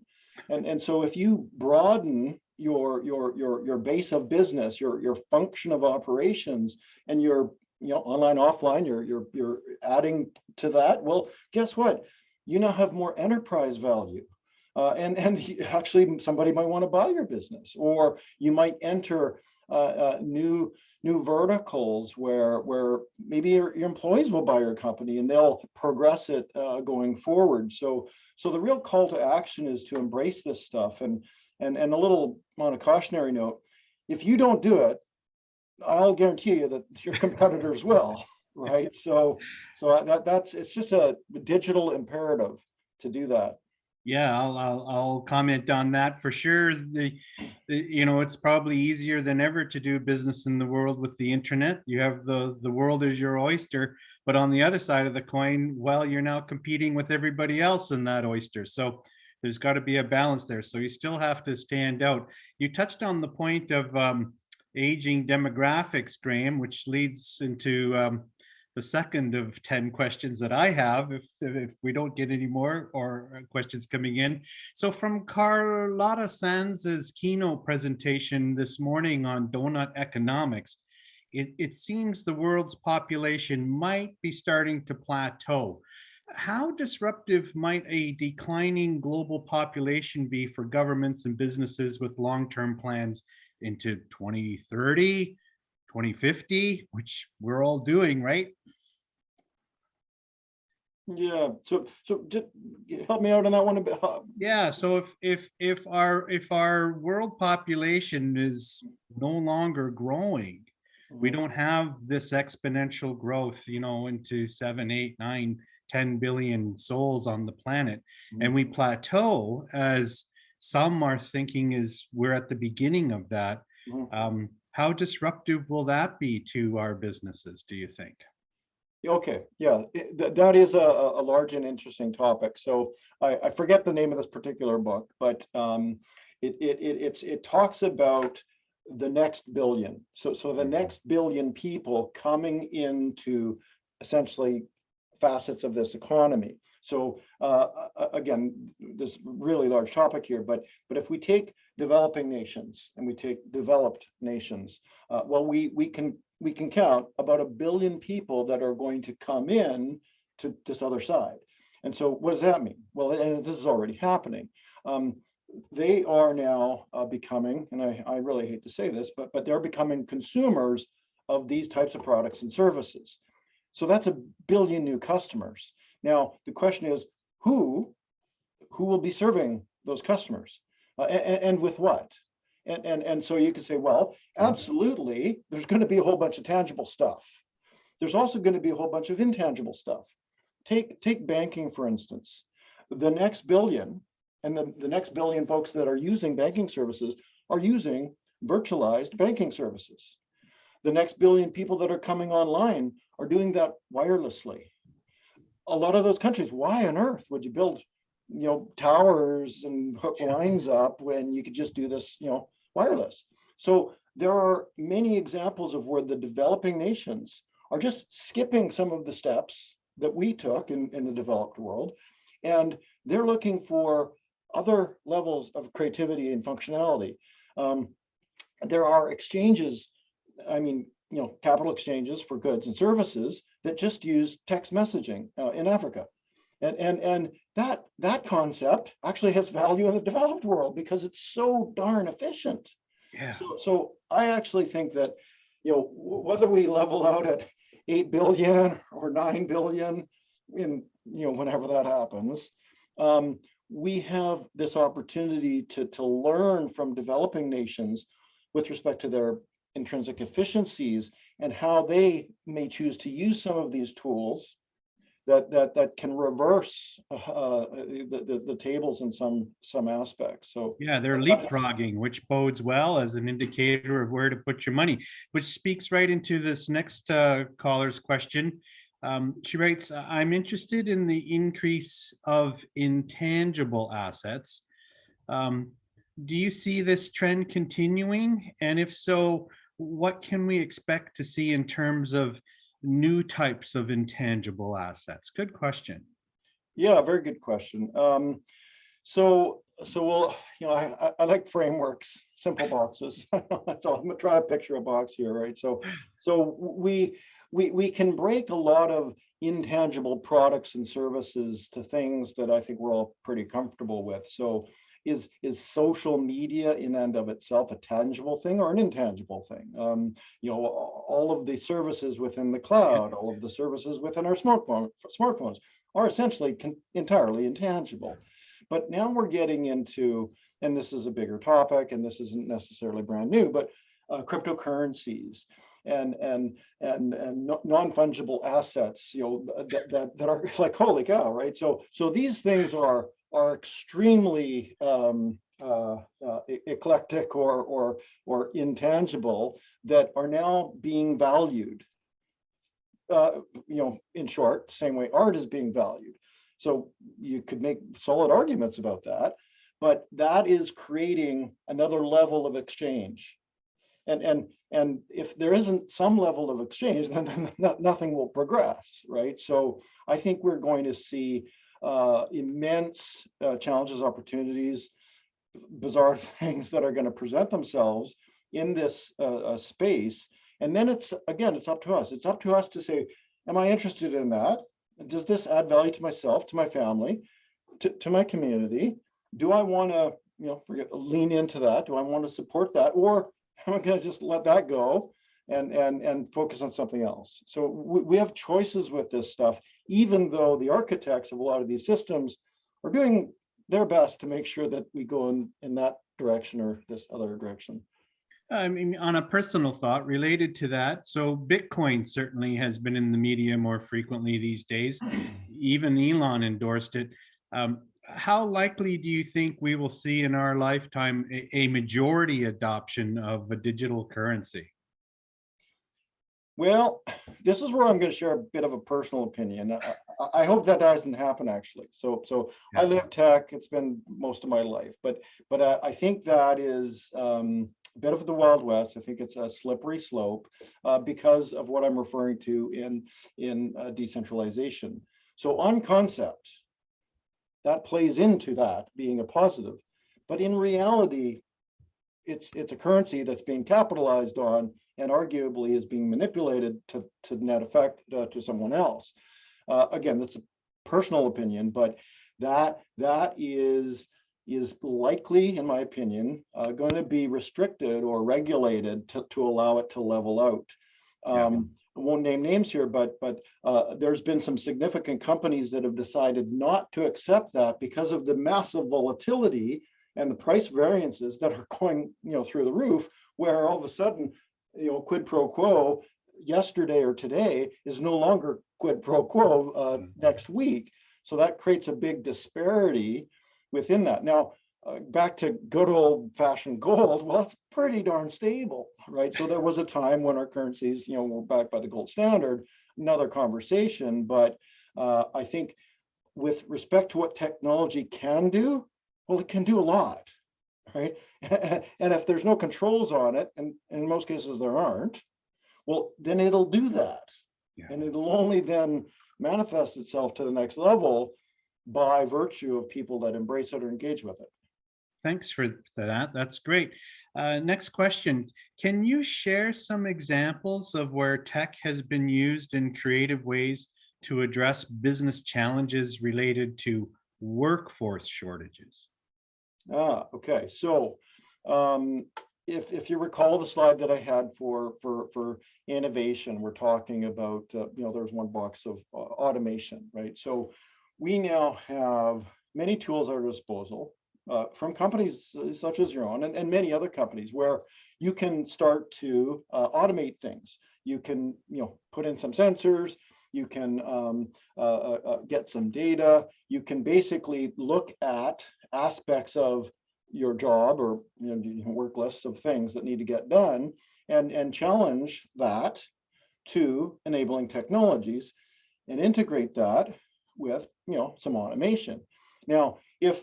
B: And so if you broaden your base of business, your function of operations, and your online, offline, you're adding to that, well, guess what? You now have more enterprise value. And actually somebody might want to buy your business, or you might enter new verticals where maybe your employees will buy your company and they'll progress it going forward. So the real call to action is to embrace this stuff. And a little on a cautionary note, if you don't do it, I'll guarantee you that your competitors will, right? So it's just a digital imperative to do that.
A: Yeah, I'll comment on that for sure. It's probably easier than ever to do business in the world with the internet. You have the world as your oyster, but on the other side of the coin, well, you're now competing with everybody else in that oyster. So there's got to be a balance there. So you still have to stand out. You touched on the point of aging demographics, Graham, which leads into the second of 10 questions that I have, if we don't get any more or questions coming in. So from Carlotta Sanz's keynote presentation this morning on donut economics, it seems the world's population might be starting to plateau. How disruptive might a declining global population be for governments and businesses with long-term plans into 2030, 2050, which we're all doing, right?
B: Yeah. So just help me out on that one a bit.
A: Yeah, so if our world population is no longer growing, we don't have this exponential growth, into 7, 8, 9, 10 billion souls on the planet, and we plateau, as some are thinking is we're at the beginning of that. How disruptive will that be to our businesses, do you think?
B: Okay, yeah, that is a large and interesting topic. So I forget the name of this particular book, but it talks about the next billion. So the next billion people coming into essentially facets of this economy. So again, this really large topic here, but if we take developing nations and we take developed nations, well, we can count about 1 billion people that are going to come in to this other side. And so what does that mean? Well, and this is already happening. They are now becoming, and I really hate to say this, but they're becoming consumers of these types of products and services. So that's 1 billion new customers. Now, the question is, who will be serving those customers, and with what? And so you could say, well, absolutely, there's going to be a whole bunch of tangible stuff. There's also going to be a whole bunch of intangible stuff. Take banking, for instance. The next billion, and the next billion folks that are using banking services are using virtualized banking services. The next billion people that are coming online are doing that wirelessly. A lot of those countries, why on earth would you build, towers and hook lines up when you could just do this, wireless? So there are many examples of where the developing nations are just skipping some of the steps that we took in the developed world, and they're looking for other levels of creativity and functionality. There are exchanges, capital exchanges for goods and services that just use text messaging in Africa. And that concept actually has value in the developed world because it's so darn efficient.
A: Yeah.
B: So I actually think that, whether we level out at 8 billion or 9 billion in, whenever that happens, we have this opportunity to learn from developing nations with respect to their intrinsic efficiencies and how they may choose to use some of these tools that can reverse the tables in some aspects. So
A: yeah, they're leapfrogging, which bodes well as an indicator of where to put your money, which speaks right into this next caller's question. She writes, I'm interested in the increase of intangible assets. Do you see this trend continuing? And if so, what can we expect to see in terms of new types of intangible assets? Good question.
B: Yeah, very good question. So we'll, I like frameworks, simple boxes. So I'm trying to picture a box here, right? So we can break a lot of intangible products and services to things that I think we're all pretty comfortable with. So is social media in and of itself a tangible thing or an intangible thing? All of the services within the cloud, all of the services within our smartphones are essentially entirely intangible. But now we're getting into, and this is a bigger topic, and this isn't necessarily brand new, but cryptocurrencies and non-fungible assets, that are like, holy cow, right? So these things are extremely eclectic or intangible that are now being valued. In short, same way art is being valued. So you could make solid arguments about that, but that is creating another level of exchange. And if there isn't some level of exchange, then nothing will progress, right? So I think we're going to see immense challenges, opportunities, bizarre things that are going to present themselves in this space. And then it's up to us. It's up to us to say, am I interested in that? Does this add value to myself, to my family, to my community? Do I want to, lean into that? Do I want to support that? Or am I going to just let that go and focus on something else. So we have choices with this stuff, even though the architects of a lot of these systems are doing their best to make sure that we go in that direction or this other direction.
A: I mean, on a personal thought related to that, so Bitcoin certainly has been in the media more frequently these days. Even Elon endorsed it. How likely do you think we will see in our lifetime a majority adoption of a digital currency?
B: Well, this is where I'm going to share a bit of a personal opinion. I hope that doesn't happen, actually. So
A: Yeah.
B: I live tech. It's been most of my life, but I think that is a bit of the Wild West. I think it's a slippery slope because of what I'm referring to in decentralization. So on concept, that plays into that being a positive, but in reality, it's a currency that's being capitalized on and arguably is being manipulated to net effect to someone else. Again, that's a personal opinion, but that is likely, in my opinion, going to be restricted or regulated to allow it to level out. I won't name names here, but there's been some significant companies that have decided not to accept that because of the massive volatility and the price variances that are going, through the roof, where all of a sudden, quid pro quo yesterday or today is no longer quid pro quo next week. So that creates a big disparity within that. Now, back to good old-fashioned gold, well, it's pretty darn stable, right? So there was a time when our currencies, were backed by the gold standard, another conversation. But I think with respect to what technology can do, well, it can do a lot, right? And if there's no controls on it, and in most cases there aren't, well, then it'll do that. Yeah. And it'll only then manifest itself to the next level by virtue of people that embrace it or engage with it.
A: Thanks for that. That's great. Next question. Can you share some examples of where tech has been used in creative ways to address business challenges related to workforce shortages?
B: Okay. So if you recall the slide that I had for innovation, we're talking about, there's one box of automation, right? So we now have many tools at our disposal from companies such as your own and many other companies where you can start to automate things. You can, put in some sensors, you can get some data, you can basically look at aspects of your job or work lists of things that need to get done and challenge that to enabling technologies and integrate that with some automation. Now, if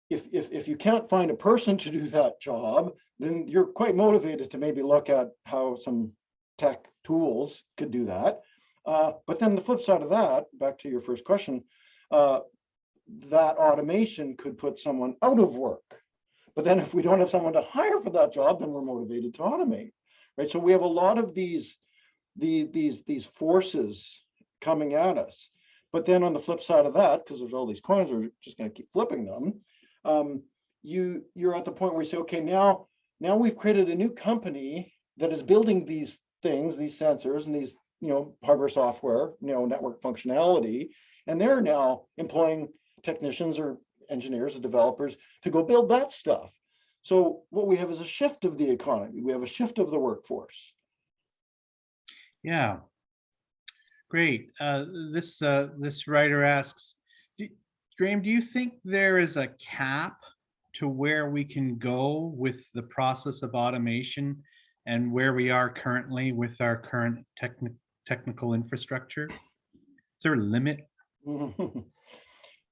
B: you can't find a person to do that job, then you're quite motivated to maybe look at how some tech tools could do that. But then the flip side of that, back to your first question, that automation could put someone out of work. But then if we don't have someone to hire for that job, then we're motivated to automate, right? So we have a lot of these forces coming at us. But then on the flip side of that, because there's all these coins, we're just going to keep flipping them. You're at the point where you say, okay, now we've created a new company that is building these things, these sensors and these hardware, software, network functionality, and they're now employing technicians or engineers or developers to go build that stuff. So what we have is a shift of the economy. We have a shift of the workforce.
A: Yeah, great. This writer asks, Graham, do you think there is a cap to where we can go with the process of automation and where we are currently with our current technical infrastructure? Is there a limit?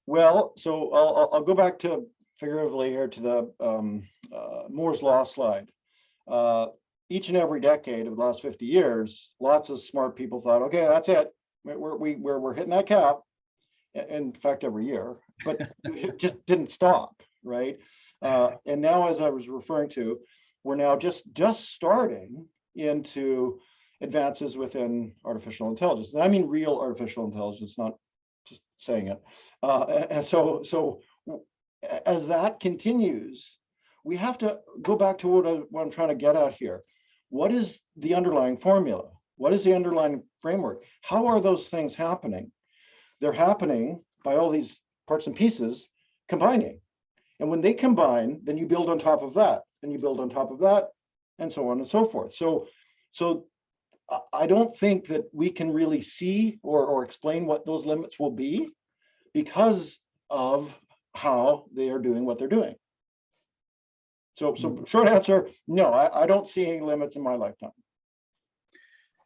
B: Well, so I'll go back to figuratively here to the Moore's Law slide. Each and every decade of the last 50 years, lots of smart people thought, okay, that's it. We're hitting that cap. In fact, every year, but it just didn't stop, right? And now, as I was referring to, we're now just starting into advances within artificial intelligence. And I mean real artificial intelligence, not just saying it. And so as that continues, we have to go back to what I'm trying to get at here. what is the underlying formula? What is the underlying framework? How are those things happening? They're happening by all these parts and pieces combining. And when they combine, then you build on top of that, and you build on top of that, and so on and so forth. So I don't think that we can really see or explain what those limits will be because of how they are doing what they're doing. So short answer, no, I don't see any limits in my lifetime.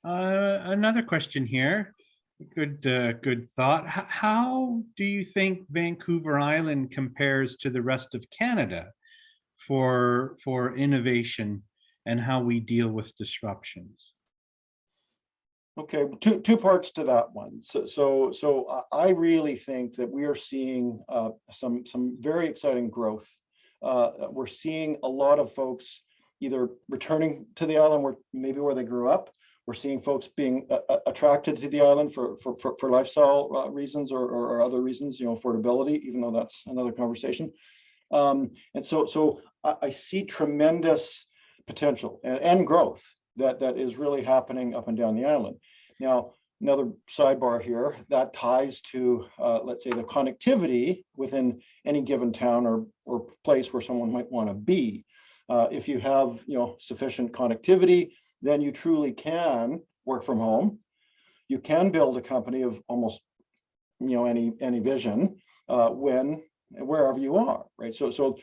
A: Another question here. Good thought. How do you think Vancouver Island compares to the rest of Canada for innovation and how we deal with disruptions?
B: Okay, two parts to that one. So I really think that we are seeing some very exciting growth. We're seeing a lot of folks either returning to the island where they grew up. We're seeing folks being attracted to the island for lifestyle reasons or other reasons, affordability, even though that's another conversation. And so I see tremendous potential and growth that is really happening up and down the island. Now, another sidebar here that ties to, let's say, the connectivity within any given town or place where someone might want to be. If you have, sufficient connectivity, then you truly can work from home. You can build a company of almost, any vision wherever you are, right? So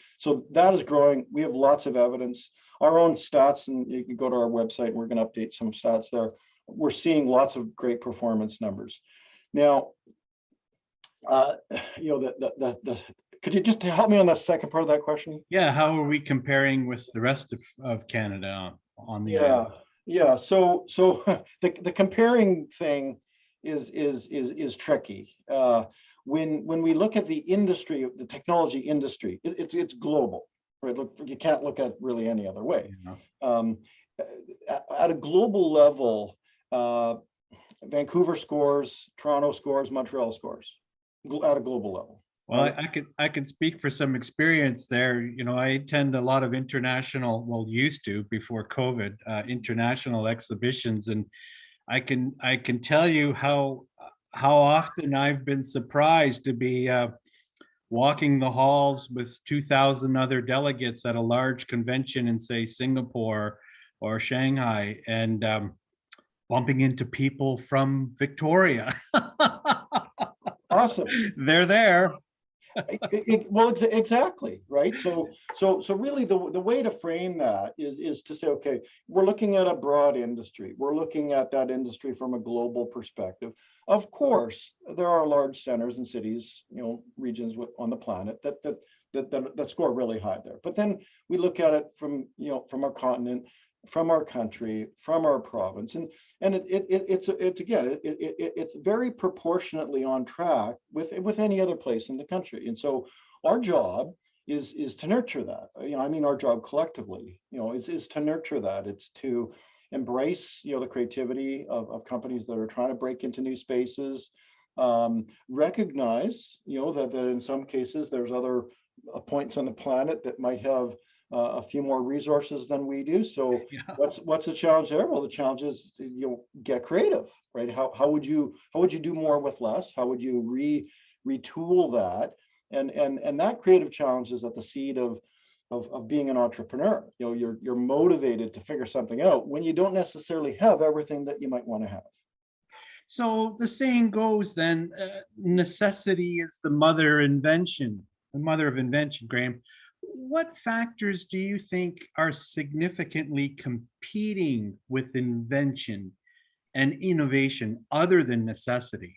B: that is growing. We have lots of evidence. Our own stats, and you can go to our website, and we're going to update some stats there. We're seeing lots of great performance numbers. Now, could you just help me on the second part of that question?
A: Yeah, how are we comparing with the rest of Canada on the island?
B: Yeah. So the comparing thing is tricky. When we look at the industry, the technology industry, it's global, right? Look, you can't look at really any other way. Yeah. At a global level, Vancouver scores, Toronto scores, Montreal scores at a global level.
A: Well, I could speak for some experience there. I attend a lot of international, well, used to before COVID, international exhibitions, and I can tell you how often I've been surprised to be walking the halls with 2,000 other delegates at a large convention in, say, Singapore or Shanghai, and bumping into people from Victoria.
B: Awesome.
A: They're there.
B: Well, exactly, right? So really the way to frame that is to say, okay, we're looking at a broad industry. We're looking at that industry from a global perspective. Of course, there are large centers and cities, regions on the planet that score really high there. But then we look at it from our continent, from our country, from our province, and it's very proportionately on track with any other place in the country. And so our job is to nurture that. Our job collectively, is to nurture that. It's to embrace the creativity of companies that are trying to break into new spaces. Recognize that in some cases there's other points on the planet that might have a few more resources than we do. So yeah. What's the challenge there? Well, the challenge is get creative, right? How would you do more with less? How would you retool that? And that creative challenge is at the seed of being an entrepreneur. You're motivated to figure something out when you don't necessarily have everything that you might want to have.
A: So the saying goes then, necessity is the mother of invention, Graham. What factors do you think are significantly competing with invention and innovation other than necessity?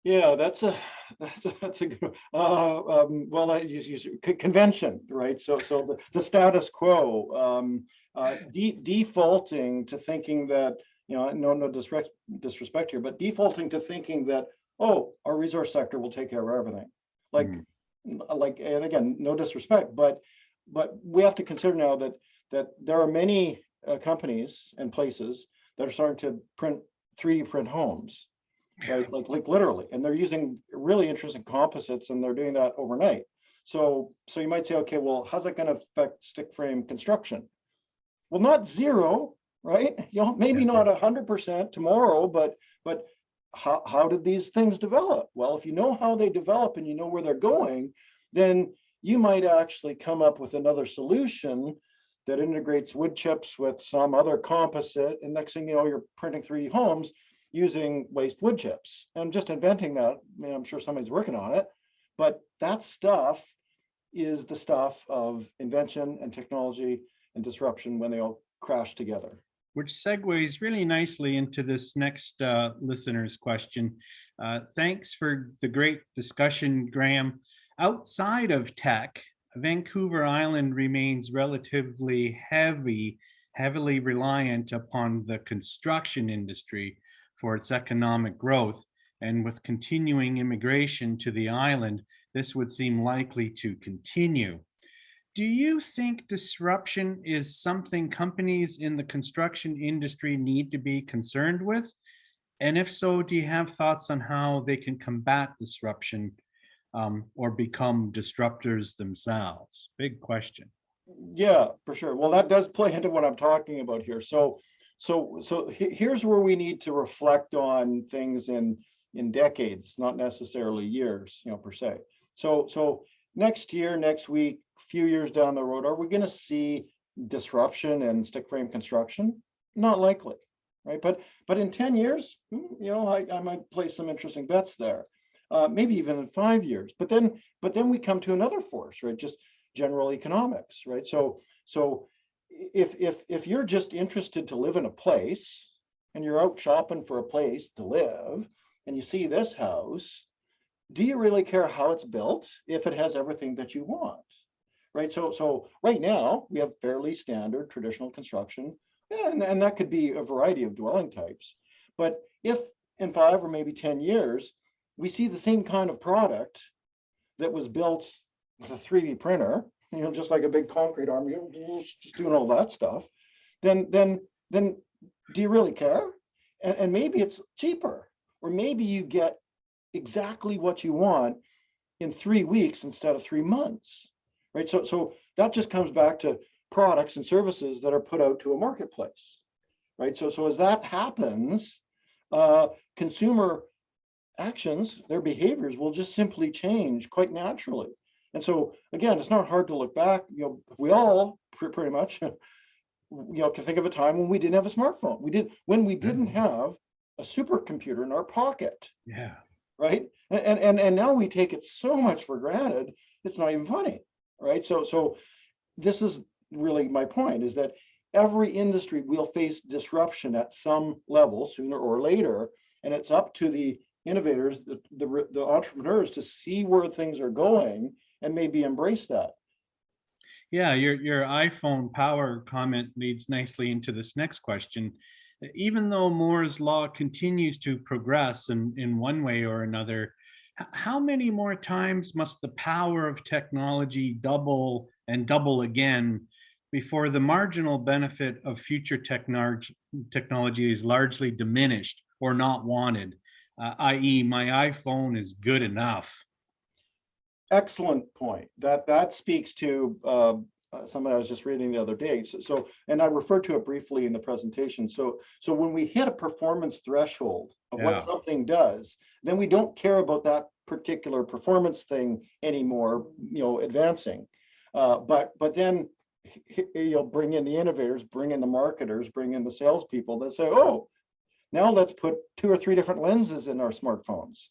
B: Yeah, that's a good convention, right? So the status quo, defaulting to thinking that no disrespect here, but defaulting to thinking that our resource sector will take care of everything, and again, no disrespect, but we have to consider now that there are many companies and places that are starting to 3D print homes, right? Like literally, and they're using really interesting composites, and they're doing that overnight. So you might say, okay, well, how's that going to affect stick frame construction? Well, not zero, right? Maybe not 100% tomorrow, but how did these things develop? Well, if you know how they develop and you know where they're going, then you might actually come up with another solution that integrates wood chips with some other composite, and next thing you know, you're printing 3D homes using waste wood chips. I'm just inventing that. I mean, I'm sure somebody's working on it, but that stuff is the stuff of invention and technology and disruption when they all crash together.
C: Which segues really nicely into this next listener's question. Thanks for the great discussion, Graham. Outside of tech, Vancouver Island remains relatively heavily reliant upon the construction industry for its economic growth. And with continuing immigration to the island, this would seem likely to continue. Do you think disruption is something companies in the construction industry need to be concerned with? And if so, do you have thoughts on how they can combat disruption or become disruptors themselves? Big question.
B: Yeah, for sure. Well, that does play into what I'm talking about here. Here's where we need to reflect on things in decades, not necessarily years, per se. So next year, next week, few years down the road, are we going to see disruption in stick frame construction? Not likely, right? But in 10 years, I might place some interesting bets there. Maybe even in 5 years. But then we come to another force, right? Just general economics, right? So if you're just interested to live in a place and you're out shopping for a place to live and you see this house, do you really care how it's built if it has everything that you want? Right. So right now we have fairly standard traditional construction, and that could be a variety of dwelling types. But if in 5 or maybe 10 years, we see the same kind of product that was built with a 3D printer, just like a big concrete arm, just doing all that stuff, then do you really care? And maybe it's cheaper, or maybe you get exactly what you want in 3 weeks instead of 3 months. Right. So that just comes back to products and services that are put out to a marketplace. Right. So as that happens, consumer actions, their behaviors will just simply change quite naturally. And so again, it's not hard to look back. We all pretty much, can think of a time when we didn't have a smartphone. When we didn't have a supercomputer in our pocket.
C: Yeah.
B: Right. And now we take it so much for granted, it's not even funny. Right. So this is really my point, is that every industry will face disruption at some level sooner or later. And it's up to the innovators, the entrepreneurs, to see where things are going and maybe embrace that.
C: Yeah, your iPhone power comment leads nicely into this next question. Even though Moore's law continues to progress in one way or another, how many more times must the power of technology double and double again before the marginal benefit of future technology is largely diminished or not wanted, i.e. my iPhone is good enough?
B: Excellent point. That speaks to something I was just reading the other day. And I referred to it briefly in the presentation. So when we hit a performance threshold of what something does, then we don't care about that particular performance thing anymore, advancing. But then bring in the innovators, bring in the marketers, bring in the salespeople that say, oh, now let's put 2 or 3 different lenses in our smartphones.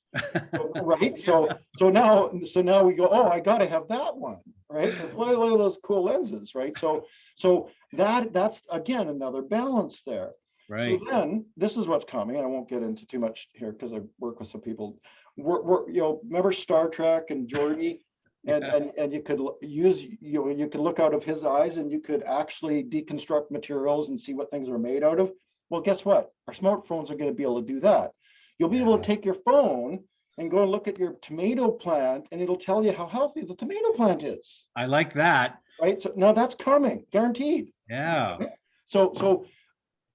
B: Right. So now we go, oh, I got to have that one, right? Because look at those cool lenses, right? So that's again another balance there.
C: Right.
B: So then this is what's coming. I won't get into too much here because I work with some people. Remember Star Trek and Geordi? And you could use, you could look out of his eyes and you could actually deconstruct materials and see what things are made out of. Well, guess what? Our smartphones are going to be able to do that. You'll be able to take your phone and go and look at your tomato plant, and it'll tell you how healthy the tomato plant is.
C: I like that.
B: Right. So now that's coming, guaranteed.
C: Yeah.
B: So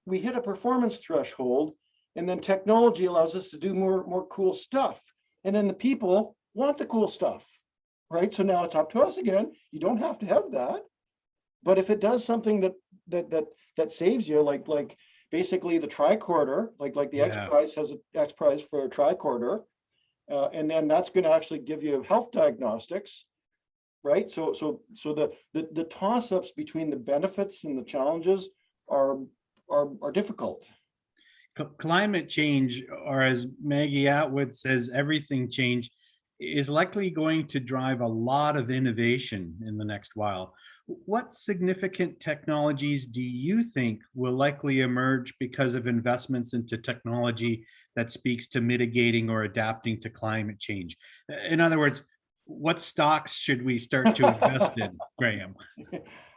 B: we hit a performance threshold, and then technology allows us to do more cool stuff. And then the people want the cool stuff. Right. So now it's up to us again. You don't have to have that. But if it does something that saves you, like basically the tricorder, like the X
C: Yeah.
B: Prize has an X Prize for a tricorder, and then that's going to actually give you health diagnostics, right? So the toss-ups between the benefits and the challenges are difficult.
C: Climate change, or as Maggie Atwood says, everything change, is likely going to drive a lot of innovation in the next while. What significant technologies do you think will likely emerge because of investments into technology that speaks to mitigating or adapting to climate change? In other words, what stocks should we start to invest in, Graham?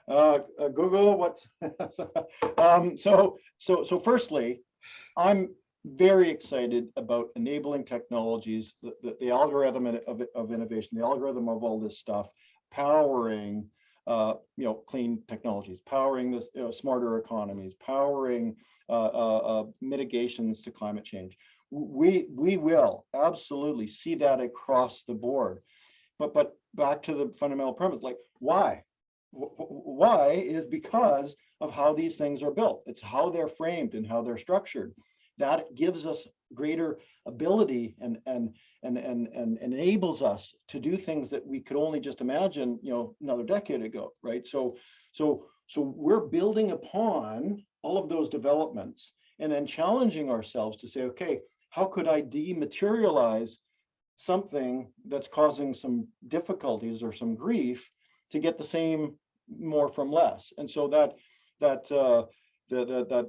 B: Google, what? So firstly, I'm very excited about enabling technologies, the algorithm of innovation, the algorithm of all this stuff, powering clean technologies, powering this smarter economies, powering mitigations to climate change. We will absolutely see that across the board. But back to the fundamental premise, like why? Why is because of how these things are built. It's how they're framed and how they're structured. That gives us greater ability and enables us to do things that we could only just imagine, another decade ago, right? So we're building upon all of those developments and then challenging ourselves to say, okay, how could I dematerialize something that's causing some difficulties or some grief to get the same more from less? And so that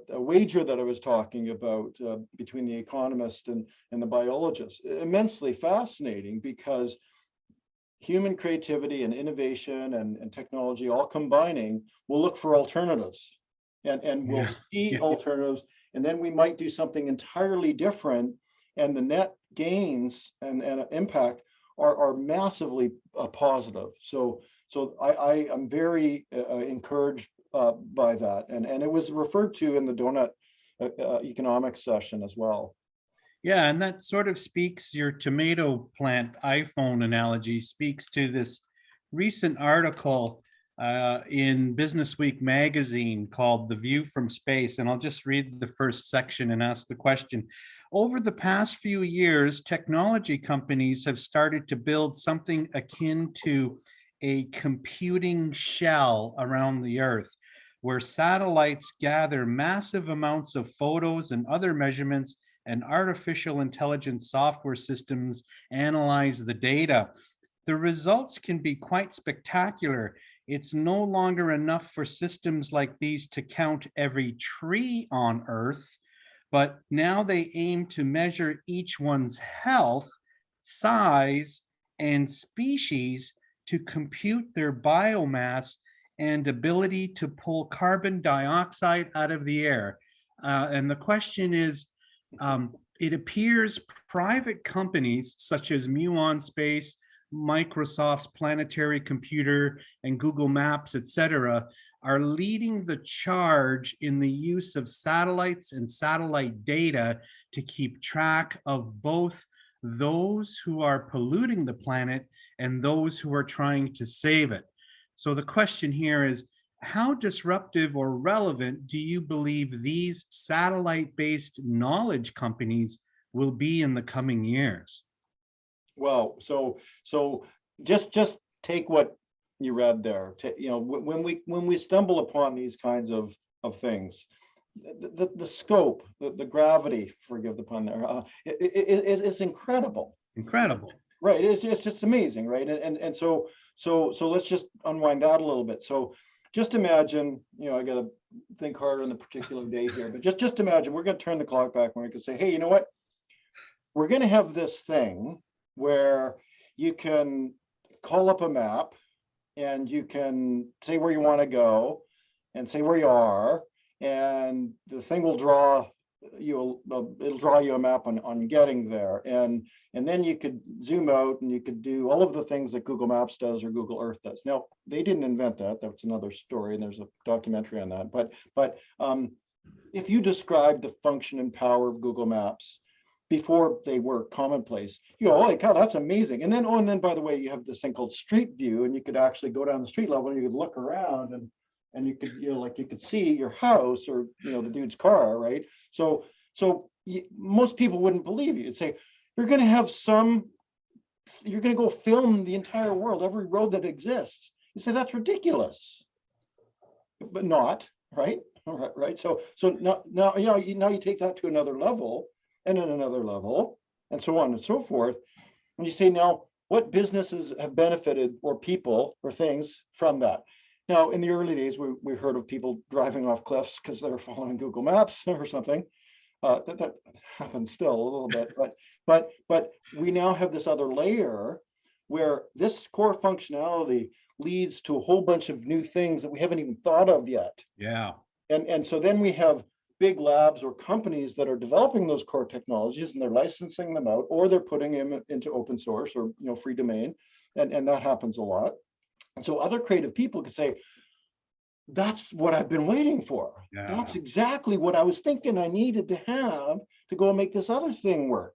B: wager that I was talking about between the economist and the biologist, immensely fascinating, because human creativity and innovation and technology all combining will look for alternatives, and we'll see alternatives, and then we might do something entirely different, and the net gains and impact are massively positive. So I am very encouraged by that, and it was referred to in the donut economics session as well.
C: Yeah, and that sort of speaks, your tomato plant iPhone analogy speaks to this recent article in Business Week magazine called The View from Space. And I'll just read the first section and ask the question. Over the past few years, technology companies have started to build something akin to a computing shell around the Earth, where satellites gather massive amounts of photos and other measurements, and artificial intelligence software systems analyze the data. The results can be quite spectacular. It's no longer enough for systems like these to count every tree on Earth, but now they aim to measure each one's health, size, and species to compute their biomass and ability to pull carbon dioxide out of the air. And the question is, it appears private companies such as Muon Space, Microsoft's Planetary Computer, and Google Maps, etc., are leading the charge in the use of satellites and satellite data to keep track of both those who are polluting the planet and those who are trying to save it. So the question here is, how disruptive or relevant do you believe these satellite-based knowledge companies will be in the coming years?
B: Well, so just take what you read there. When we stumble upon these kinds of things, the scope, the gravity, forgive the pun there, it's incredible.
C: Incredible.
B: Right. It's just amazing, right? And so let's just unwind that a little bit. So just imagine, I got to think harder on the particular day here, but just imagine we're going to turn the clock back and we can say, hey, you know what? We're going to have this thing where you can call up a map and you can say where you want to go and say where you are, and the thing will draw you, it'll draw you a map on getting there, and then you could zoom out and you could do all of the things that Google Maps does or Google Earth does. Now, they didn't invent that. That's another story, and there's a documentary on that. But if you describe the function and power of Google Maps before they were commonplace, you go, holy cow, that's amazing. And then by the way, you have this thing called Street View, and you could actually go down the street level and you could look around and you could, like you could see your house or, the dude's car, right? So most people wouldn't believe you. You'd say, you're going to go film the entire world, every road that exists. You say, that's ridiculous, but not, right? All right, right. So now you take that to another level, and then another level, and so on and so forth. And you say, now, what businesses have benefited, or people or things from that? Now, in the early days, we heard of people driving off cliffs because they're following Google Maps or something. That happens still a little bit, but we now have this other layer where this core functionality leads to a whole bunch of new things that we haven't even thought of yet.
C: Yeah.
B: And so then we have big labs or companies that are developing those core technologies, and they're licensing them out, or they're putting them into open source or free domain, and that happens a lot. And so other creative people could say, that's what I've been waiting for.
C: Yeah.
B: That's exactly what I was thinking I needed to have to go make this other thing work.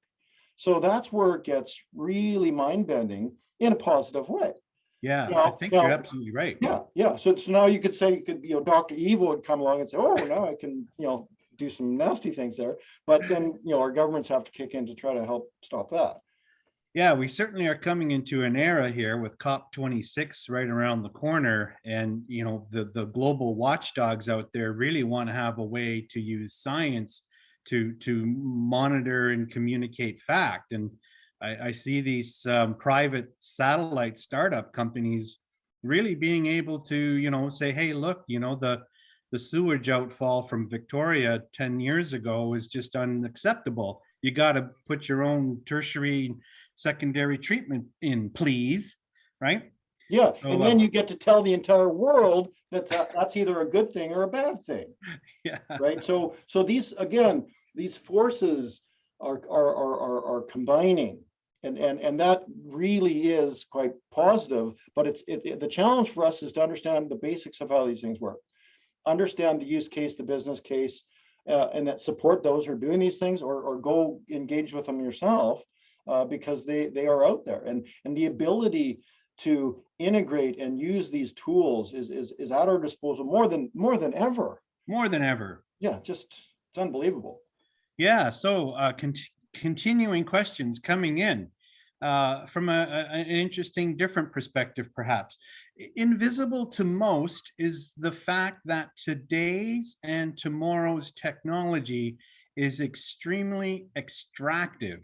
B: So that's where it gets really mind-bending in a positive way.
C: Yeah,
B: Now-
C: I think
B: now-
C: you're absolutely right.
B: Yeah. So now you could say, Dr. Evil would come along and say, oh, now I can, do some nasty things there. But then, our governments have to kick in to try to help stop that.
C: Yeah, we certainly are coming into an era here with COP26 right around the corner. And, the global watchdogs out there really want to have a way to use science to monitor and communicate fact. And I see these private satellite startup companies really being able to, say, hey, look, the sewage outfall from Victoria 10 years ago is just unacceptable. You got to put your own tertiary, secondary treatment in, please, right?
B: Yeah,
C: So,
B: and then you get to tell the entire world that's either a good thing or a bad thing.
C: Yeah.
B: Right. So these, again, these forces are combining, and that really is quite positive. But the challenge for us is to understand the basics of how these things work, understand the use case, the business case, and that support those who are doing these things, or go engage with them yourself, because they are out there, and the ability to integrate and use these tools is at our disposal more than ever.
C: More than ever.
B: Yeah, it's unbelievable.
C: Yeah. So continuing questions coming in from an interesting, different perspective, perhaps. Invisible to most is the fact that today's and tomorrow's technology is extremely extractive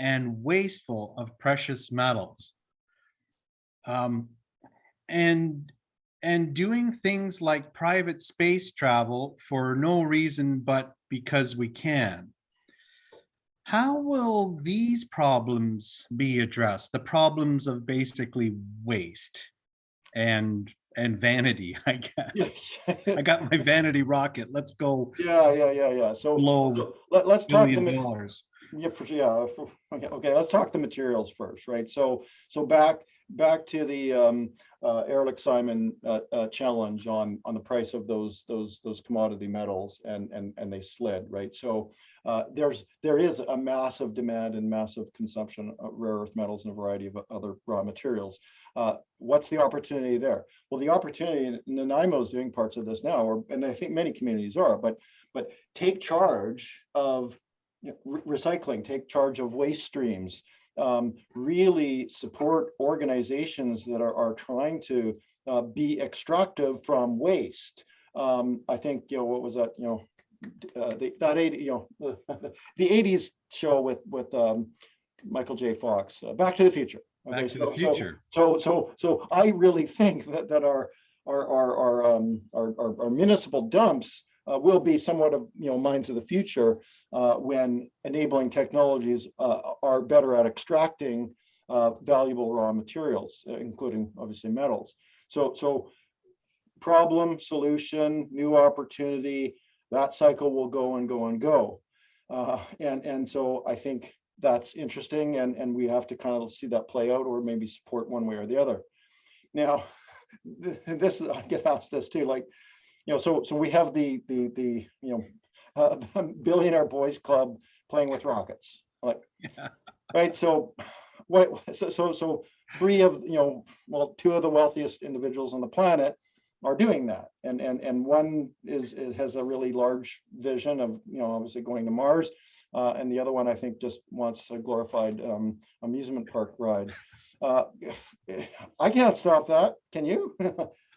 C: and wasteful of precious metals. And doing things like private space travel for no reason but because we can. How will these problems be addressed? The problems of basically waste and vanity, I guess.
B: Yes.
C: I got my vanity rocket. Let's go.
B: Yeah. So let's talk
C: $1 billion.
B: Okay. Let's talk the materials first, right? So back to the Ehrlich Simon challenge on the price of those commodity metals, and they slid, right? So there is a massive demand and massive consumption of rare earth metals and a variety of other raw materials. What's the opportunity there? Well, the opportunity, and Nanaimo is doing parts of this now, and I think many communities are, but take charge of recycling, take charge of waste streams, really support organizations that are trying to be extractive from waste. I think, what was that, the 80s show with Michael J. Fox, Back to the Future. Okay,
C: Back to the Future.
B: So I really think that our municipal dumps will be somewhat of mines of the future, when enabling technologies are better at extracting valuable raw materials, including obviously metals. So problem, solution, new opportunity, that cycle will go and go and go. And so I think that's interesting, and we have to kind of see that play out, or maybe support one way or the other. Now, this I get asked this too, like, so we have the billionaire boys club playing with rockets, like,
C: Yeah.
B: right? So three of two of the wealthiest individuals on the planet are doing that, and one has a really large vision of, obviously going to Mars, and the other one I think just wants a glorified amusement park ride. I can't stop that. Can you?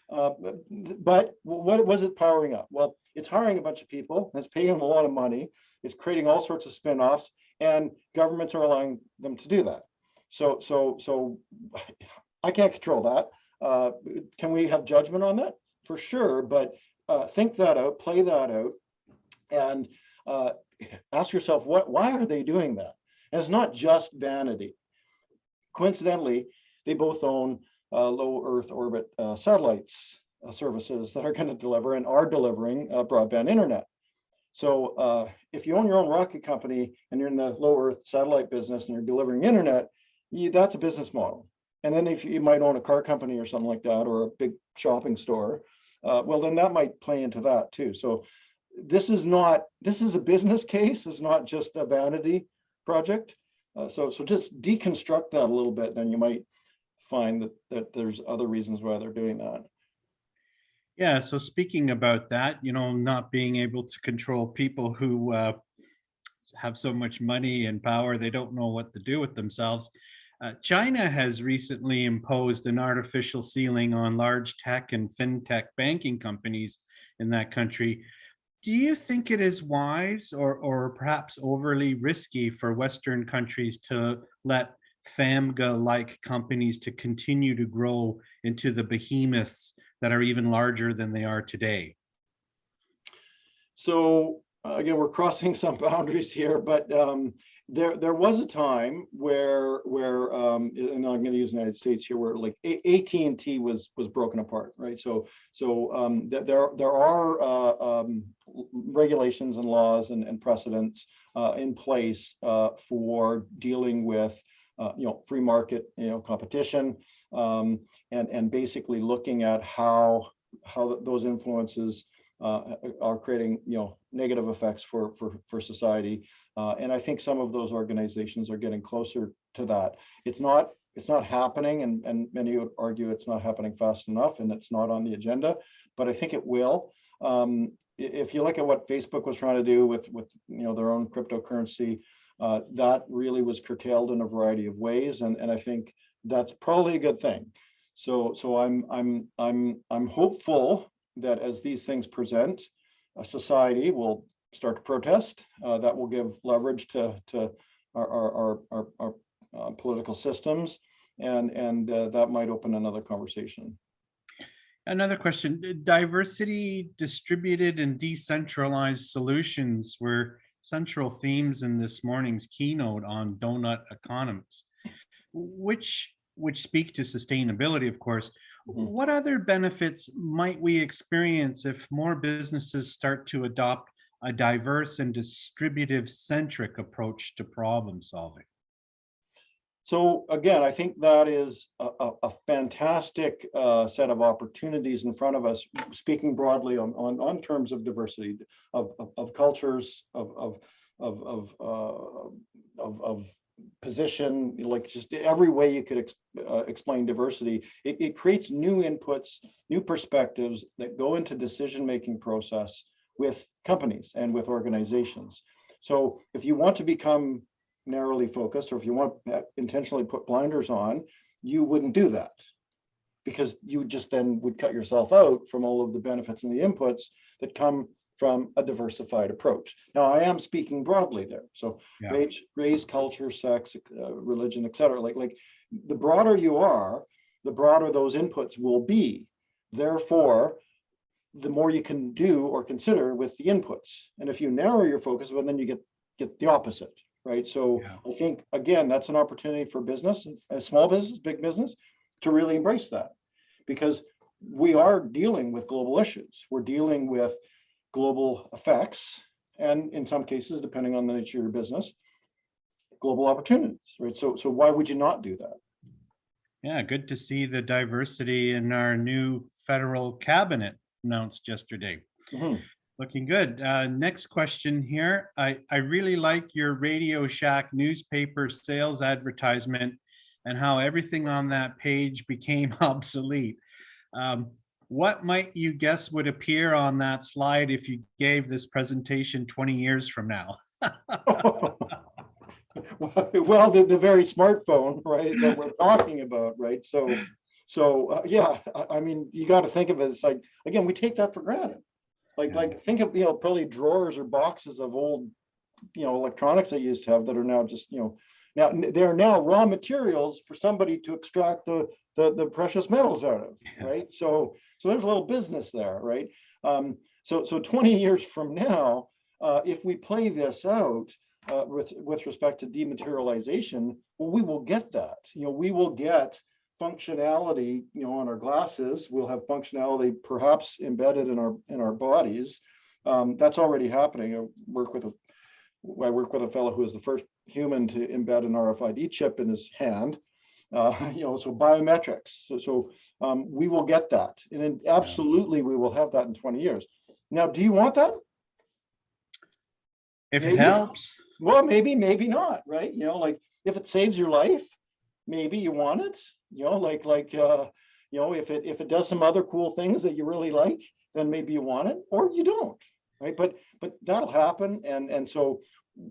B: But what was it powering up? Well, it's hiring a bunch of people. It's paying them a lot of money. It's creating all sorts of spin-offs, and governments are allowing them to do that. So I can't control that. Can we have judgment on that? For sure, but think that out, play that out, and ask yourself, why are they doing that? And it's not just vanity. Coincidentally, they both own low Earth orbit satellites services that are going to deliver and are delivering broadband internet. So if you own your own rocket company and you're in the low Earth satellite business and you're delivering internet, that's a business model. And then if you might own a car company or something like that, or a big shopping store, well, then that might play into that too. So this is a business case. It's not just a vanity project. So just deconstruct that a little bit, and you might find that there's other reasons why they're doing that.
C: Yeah, so speaking about that, not being able to control people who have so much money and power, they don't know what to do with themselves. China has recently imposed an artificial ceiling on large tech and fintech banking companies in that country. Do you think it is wise or perhaps overly risky for Western countries to let FAMGA-like companies to continue to grow into the behemoths that are even larger than they are today?
B: So again, we're crossing some boundaries here, but there was a time where and I'm going to use the United States here, where like AT&T was broken apart, right? So there are regulations and laws and precedents in place for dealing with free market competition, and basically looking at how those influences are creating negative effects for society, and I think some of those organizations are getting closer to that. It's not happening, and many would argue it's not happening fast enough, and it's not on the agenda, but I think it will. If you look at what Facebook was trying to do with their own cryptocurrency, that really was curtailed in a variety of ways, and I think that's probably a good thing. So I'm hopeful that as these things present, society will start to protest. That will give leverage to our political systems, and that might open another conversation.
C: Another question: diversity, distributed, and decentralized solutions were central themes in this morning's keynote on donut economics, which speak to sustainability, of course. What other benefits might we experience if more businesses start to adopt a diverse and distributive-centric approach to problem solving?
B: So again, I think that is a fantastic set of opportunities in front of us, speaking broadly on terms of diversity, of cultures, of position, like just every way you could explain diversity. It creates new inputs, new perspectives that go into decision-making process with companies and with organizations. So if you want to become narrowly focused, or if you want to intentionally put blinders on, you wouldn't do that, because you just then would cut yourself out from all of the benefits and the inputs that come from a diversified approach. Now, I am speaking broadly there. So yeah. Race, culture, sex, religion, et cetera. Like the broader you are, the broader those inputs will be. Therefore, the more you can do or consider with the inputs. And if you narrow your focus, well, then you get the opposite, right? So yeah. I think, again, that's an opportunity for business, small business, big business, to really embrace that, because we are dealing with global issues. We're dealing with global effects, and in some cases, depending on the nature of your business, global opportunities, right? So why would you not do that?
C: Yeah, good to see the diversity in our new federal cabinet announced yesterday. Mm-hmm. Looking good. Next question here. I really like your Radio Shack newspaper sales advertisement and how everything on that page became obsolete. what might you guess would appear on that slide if you gave this presentation 20 years from now?
B: Well, the very smartphone, right, that we're talking about, right? Yeah, I mean, you got to think of it as like, again, we take that for granted. Like think of, probably drawers or boxes of old, electronics I used to have that are now just, now they're now raw materials for somebody to extract the precious metals out of, right? So there's a little business there, right? So 20 years from now, if we play this out with respect to dematerialization, well, we will get that. We will get functionality, on our glasses. We'll have functionality perhaps embedded in our bodies. That's already happening. I work with a fellow who is the first human to embed an RFID chip in his hand. So biometrics. So we will get that, and then absolutely we will have that in 20 years. Now, do you want that?
C: If it helps.
B: Well, maybe not, right? Like if it saves your life, maybe you want it. If it does some other cool things that you really like, then maybe you want it, or you don't, right? But that'll happen, and so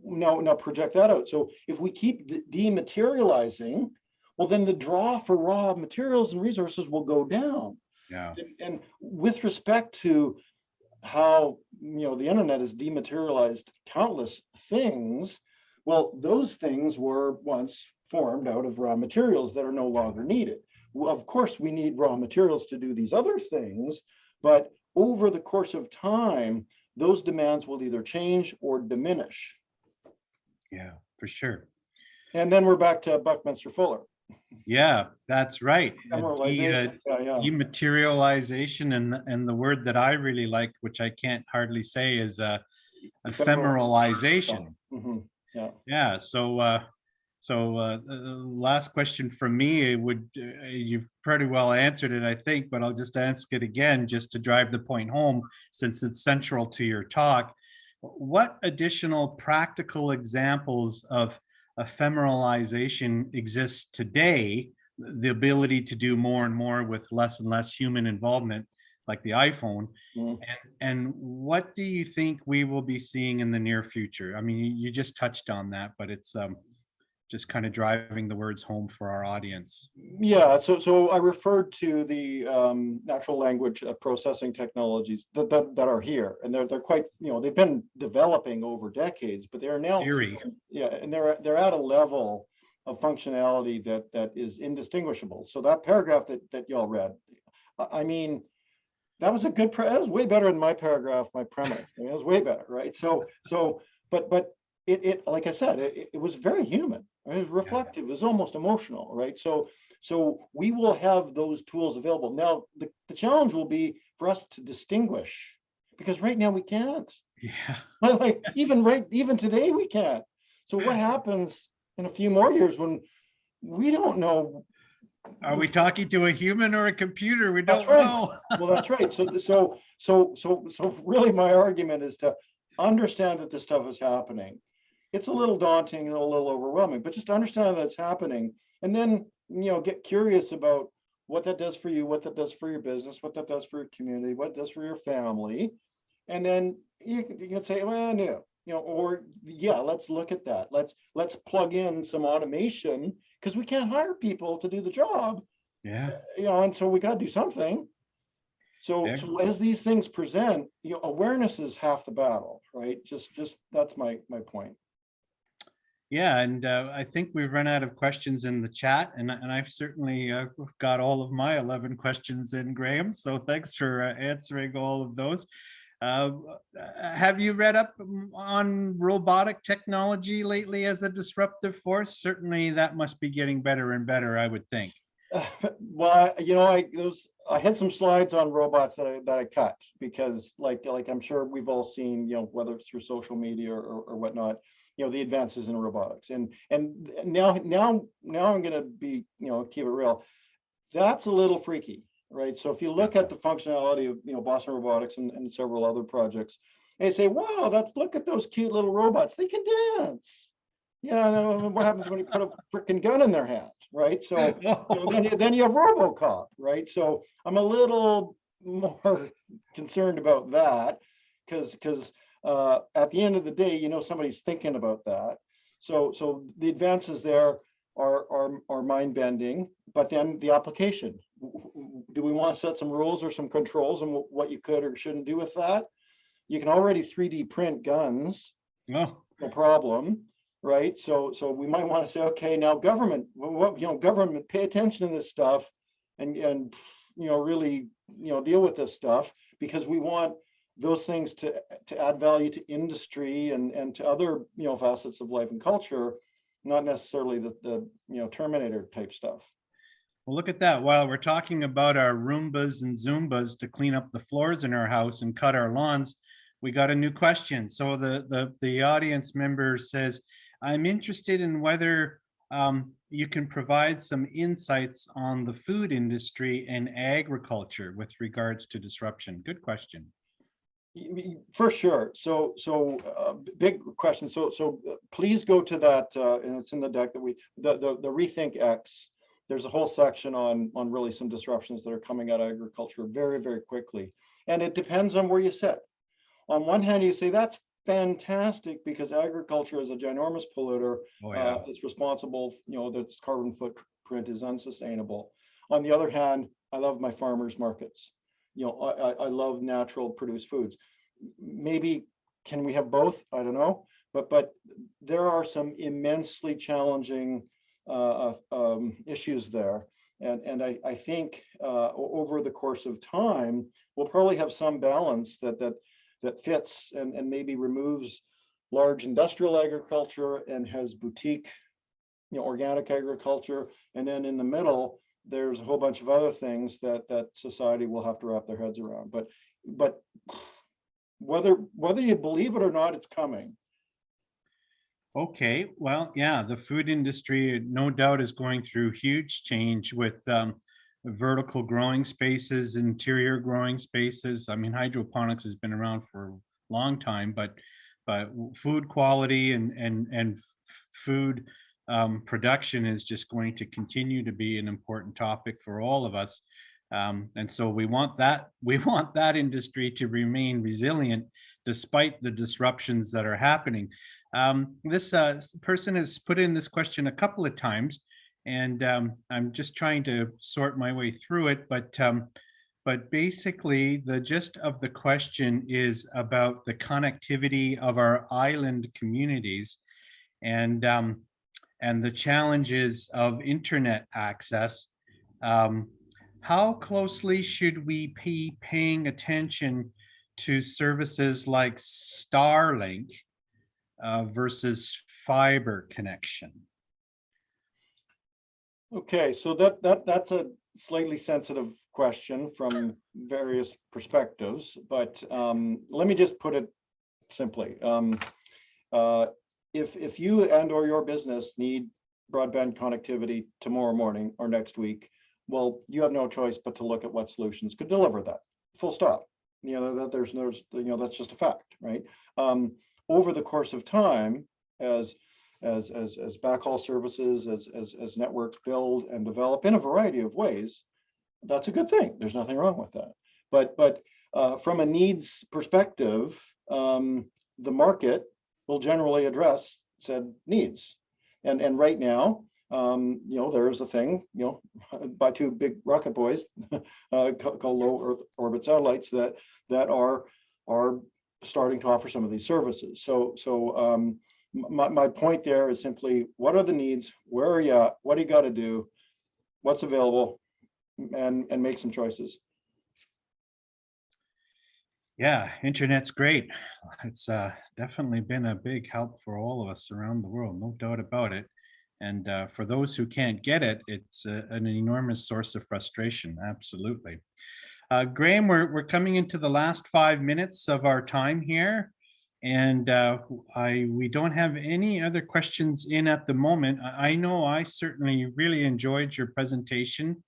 B: now project that out. So if we keep dematerializing, well, then the draw for raw materials and resources will go down.
C: Yeah.
B: And with respect to how the internet has dematerialized countless things, well, those things were once formed out of raw materials that are no longer needed. Well, of course, we need raw materials to do these other things, but over the course of time, those demands will either change or diminish.
C: Yeah, for sure.
B: And then we're back to Buckminster Fuller.
C: Yeah, that's right.
B: Dematerialization,
C: And the word that I really like, which I can't hardly say, is ephemeralization.
B: Mm-hmm. Yeah.
C: Yeah. So last question from me would, you've pretty well answered it, I think, but I'll just ask it again just to drive the point home, since it's central to your talk. What additional practical examples of ephemeralization exists today, the ability to do more and more with less and less human involvement, like the iPhone? And what do you think we will be seeing in the near future? I mean, you just touched on that, but it's just kind of driving the words home for our audience.
B: Yeah, so I referred to the natural language processing technologies that are here, and they're quite, they've been developing over decades, but they are now
C: Theory.
B: Yeah, and they're at a level of functionality that is indistinguishable. So that paragraph that y'all read, I mean, that was that was way better than my paragraph, my premise. I mean, it was way better, right? But it like I said, it was very human. It was reflective. It was almost emotional, right? So we will have those tools available. Now, the challenge will be for us to distinguish, because right now we can't.
C: Yeah.
B: Like even today we can't. So what happens in a few more years when we don't know?
C: Are we talking to a human or a computer? We don't know.
B: Well, that's right. So really, my argument is to understand that this stuff is happening. It's a little daunting and a little overwhelming, but just understand that it's happening, and then get curious about what that does for you, what that does for your business, what that does for your community, what it does for your family, and then you can say, well, no, or yeah, let's look at that. Let's plug in some automation, because we can't hire people to do the job.
C: Yeah.
B: And so we got to do something. So as these things present, awareness is half the battle, right? Just that's my point.
C: Yeah, and I think we've run out of questions in the chat, and I've certainly got all of my 11 questions in, Graham. So thanks for answering all of those. Have you read up on robotic technology lately as a disruptive force? Certainly, that must be getting better and better, I would think.
B: Well, I had some slides on robots that I cut, because like I'm sure we've all seen, whether it's through social media or whatnot, the advances in robotics, and now I'm going to be, keep it real. That's a little freaky, right? So if you look at the functionality of Boston Robotics and several other projects, and you say, wow, look at those cute little robots, they can dance. Yeah, what happens when you put a freaking gun in their hand, right? So then you have RoboCop, right? So I'm a little more concerned about that, because at the end of the day, somebody's thinking about that. So the advances there are mind bending, but then the application. Do we want to set some rules or some controls on what you could or shouldn't do with that? You can already 3D print guns,
C: Oh,
B: no problem, right? So we might want to say, okay, now government, government, pay attention to this stuff, and really deal with this stuff, because we want those things to add value to industry and to other facets of life and culture, not necessarily the Terminator type stuff.
C: well, look at that. While we're talking about our Roombas and Zumbas to clean up the floors in our house and cut our lawns, we got a new question. So the audience member says, I'm interested in whether you can provide some insights on the food industry and agriculture with regards to disruption. Good question.
B: For sure. So big question. So please go to that, and it's in the deck that the Rethink X. There's a whole section on really some disruptions that are coming out of agriculture very, very quickly. And it depends on where you sit. On one hand, you say that's fantastic because agriculture is a ginormous polluter.
C: Oh, yeah.
B: It's responsible, its carbon footprint is unsustainable. On the other hand, I love my farmers markets. I love natural produced foods. Maybe can we have both? I don't know, but there are some immensely challenging issues there, and I think over the course of time we'll probably have some balance that fits and maybe removes large industrial agriculture and has boutique, organic agriculture, and then in the middle there's a whole bunch of other things that society will have to wrap their heads around. But whether you believe it or not, it's coming.
C: Okay, well, yeah, the food industry no doubt is going through huge change with vertical growing spaces, interior growing spaces. I mean, hydroponics has been around for a long time, but food quality and food production is just going to continue to be an important topic for all of us. And so we want that industry to remain resilient despite the disruptions that are happening. This person has put in this question a couple of times, and I'm just trying to sort my way through it. But basically, the gist of the question is about the connectivity of our island communities, and the challenges of internet access. How closely should we be paying attention to services like Starlink versus fiber connection?
B: Okay, so that's a slightly sensitive question from various perspectives, but let me just put it simply. If you and or your business need broadband connectivity tomorrow morning or next week, well, you have no choice but to look at what solutions could deliver that. Full stop. That there's no, that's just a fact, right? Over the course of time, as backhaul services, as networks build and develop in a variety of ways, that's a good thing. There's nothing wrong with that. But from a needs perspective, the market will generally address said needs. And right now, there's a thing, by two big rocket boys called low Earth orbit satellites that are starting to offer some of these services. So my point there is simply, what are the needs? Where are you at? What do you got to do? What's available? And make some choices.
C: Yeah, internet's great. It's definitely been a big help for all of us around the world, no doubt about it. And for those who can't get it, it's an enormous source of frustration. Absolutely. Graham, we're coming into the last 5 minutes of our time here, and we don't have any other questions in at the moment. I know I certainly really enjoyed your presentation,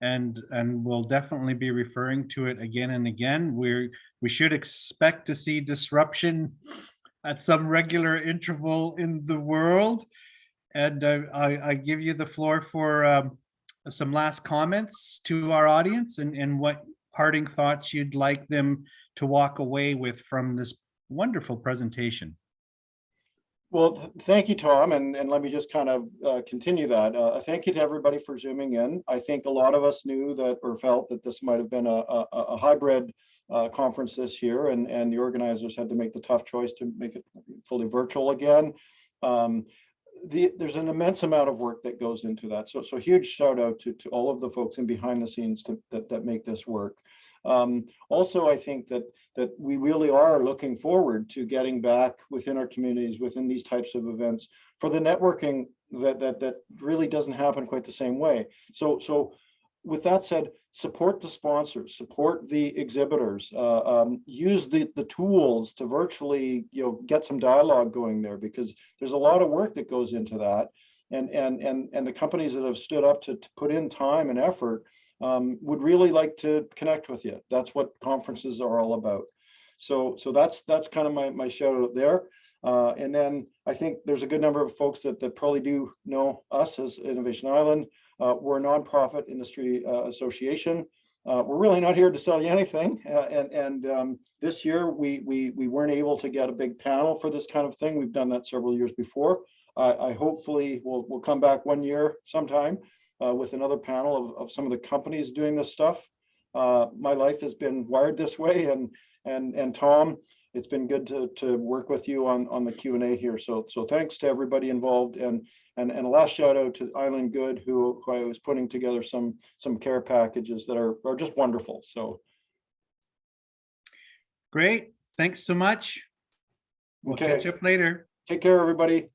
C: and we'll definitely be referring to it again and again. We should expect to see disruption at some regular interval in the world. And I give you the floor for some last comments to our audience and parting thoughts you'd like them to walk away with from this wonderful presentation?
B: Well, thank you, Tom, and let me just kind of continue that. Thank you to everybody for zooming in. I think a lot of us knew that or felt that this might have been a hybrid conference this year, and the organizers had to make the tough choice to make it fully virtual again. There's an immense amount of work that goes into that. So huge shout out to all of the folks in behind the scenes that make this work. Also, I think that we really are looking forward to getting back within our communities, within these types of events, for the networking that really doesn't happen quite the same way. So with that said, support the sponsors, support the exhibitors, use the tools to virtually get some dialogue going there, because there's a lot of work that goes into that, and the companies that have stood up to put in time and effort would really like to connect with you. That's what conferences are all about. So that's kind of my shout out there. And then I think there's a good number of folks that probably do know us as Innovation Island. We're a nonprofit industry association. We're really not here to sell you anything. And this year we weren't able to get a big panel for this kind of thing. We've done that several years before. I hopefully we'll come back one year sometime with another panel of some of the companies doing this stuff. My life has been wired this way, and Tom, it's been good to work with you on the Q&A here. So thanks to everybody involved, and a last shout out to Island Good, who I was putting together some care packages that are just wonderful. So
C: great, thanks so much. We'll catch up later.
B: Take care, everybody.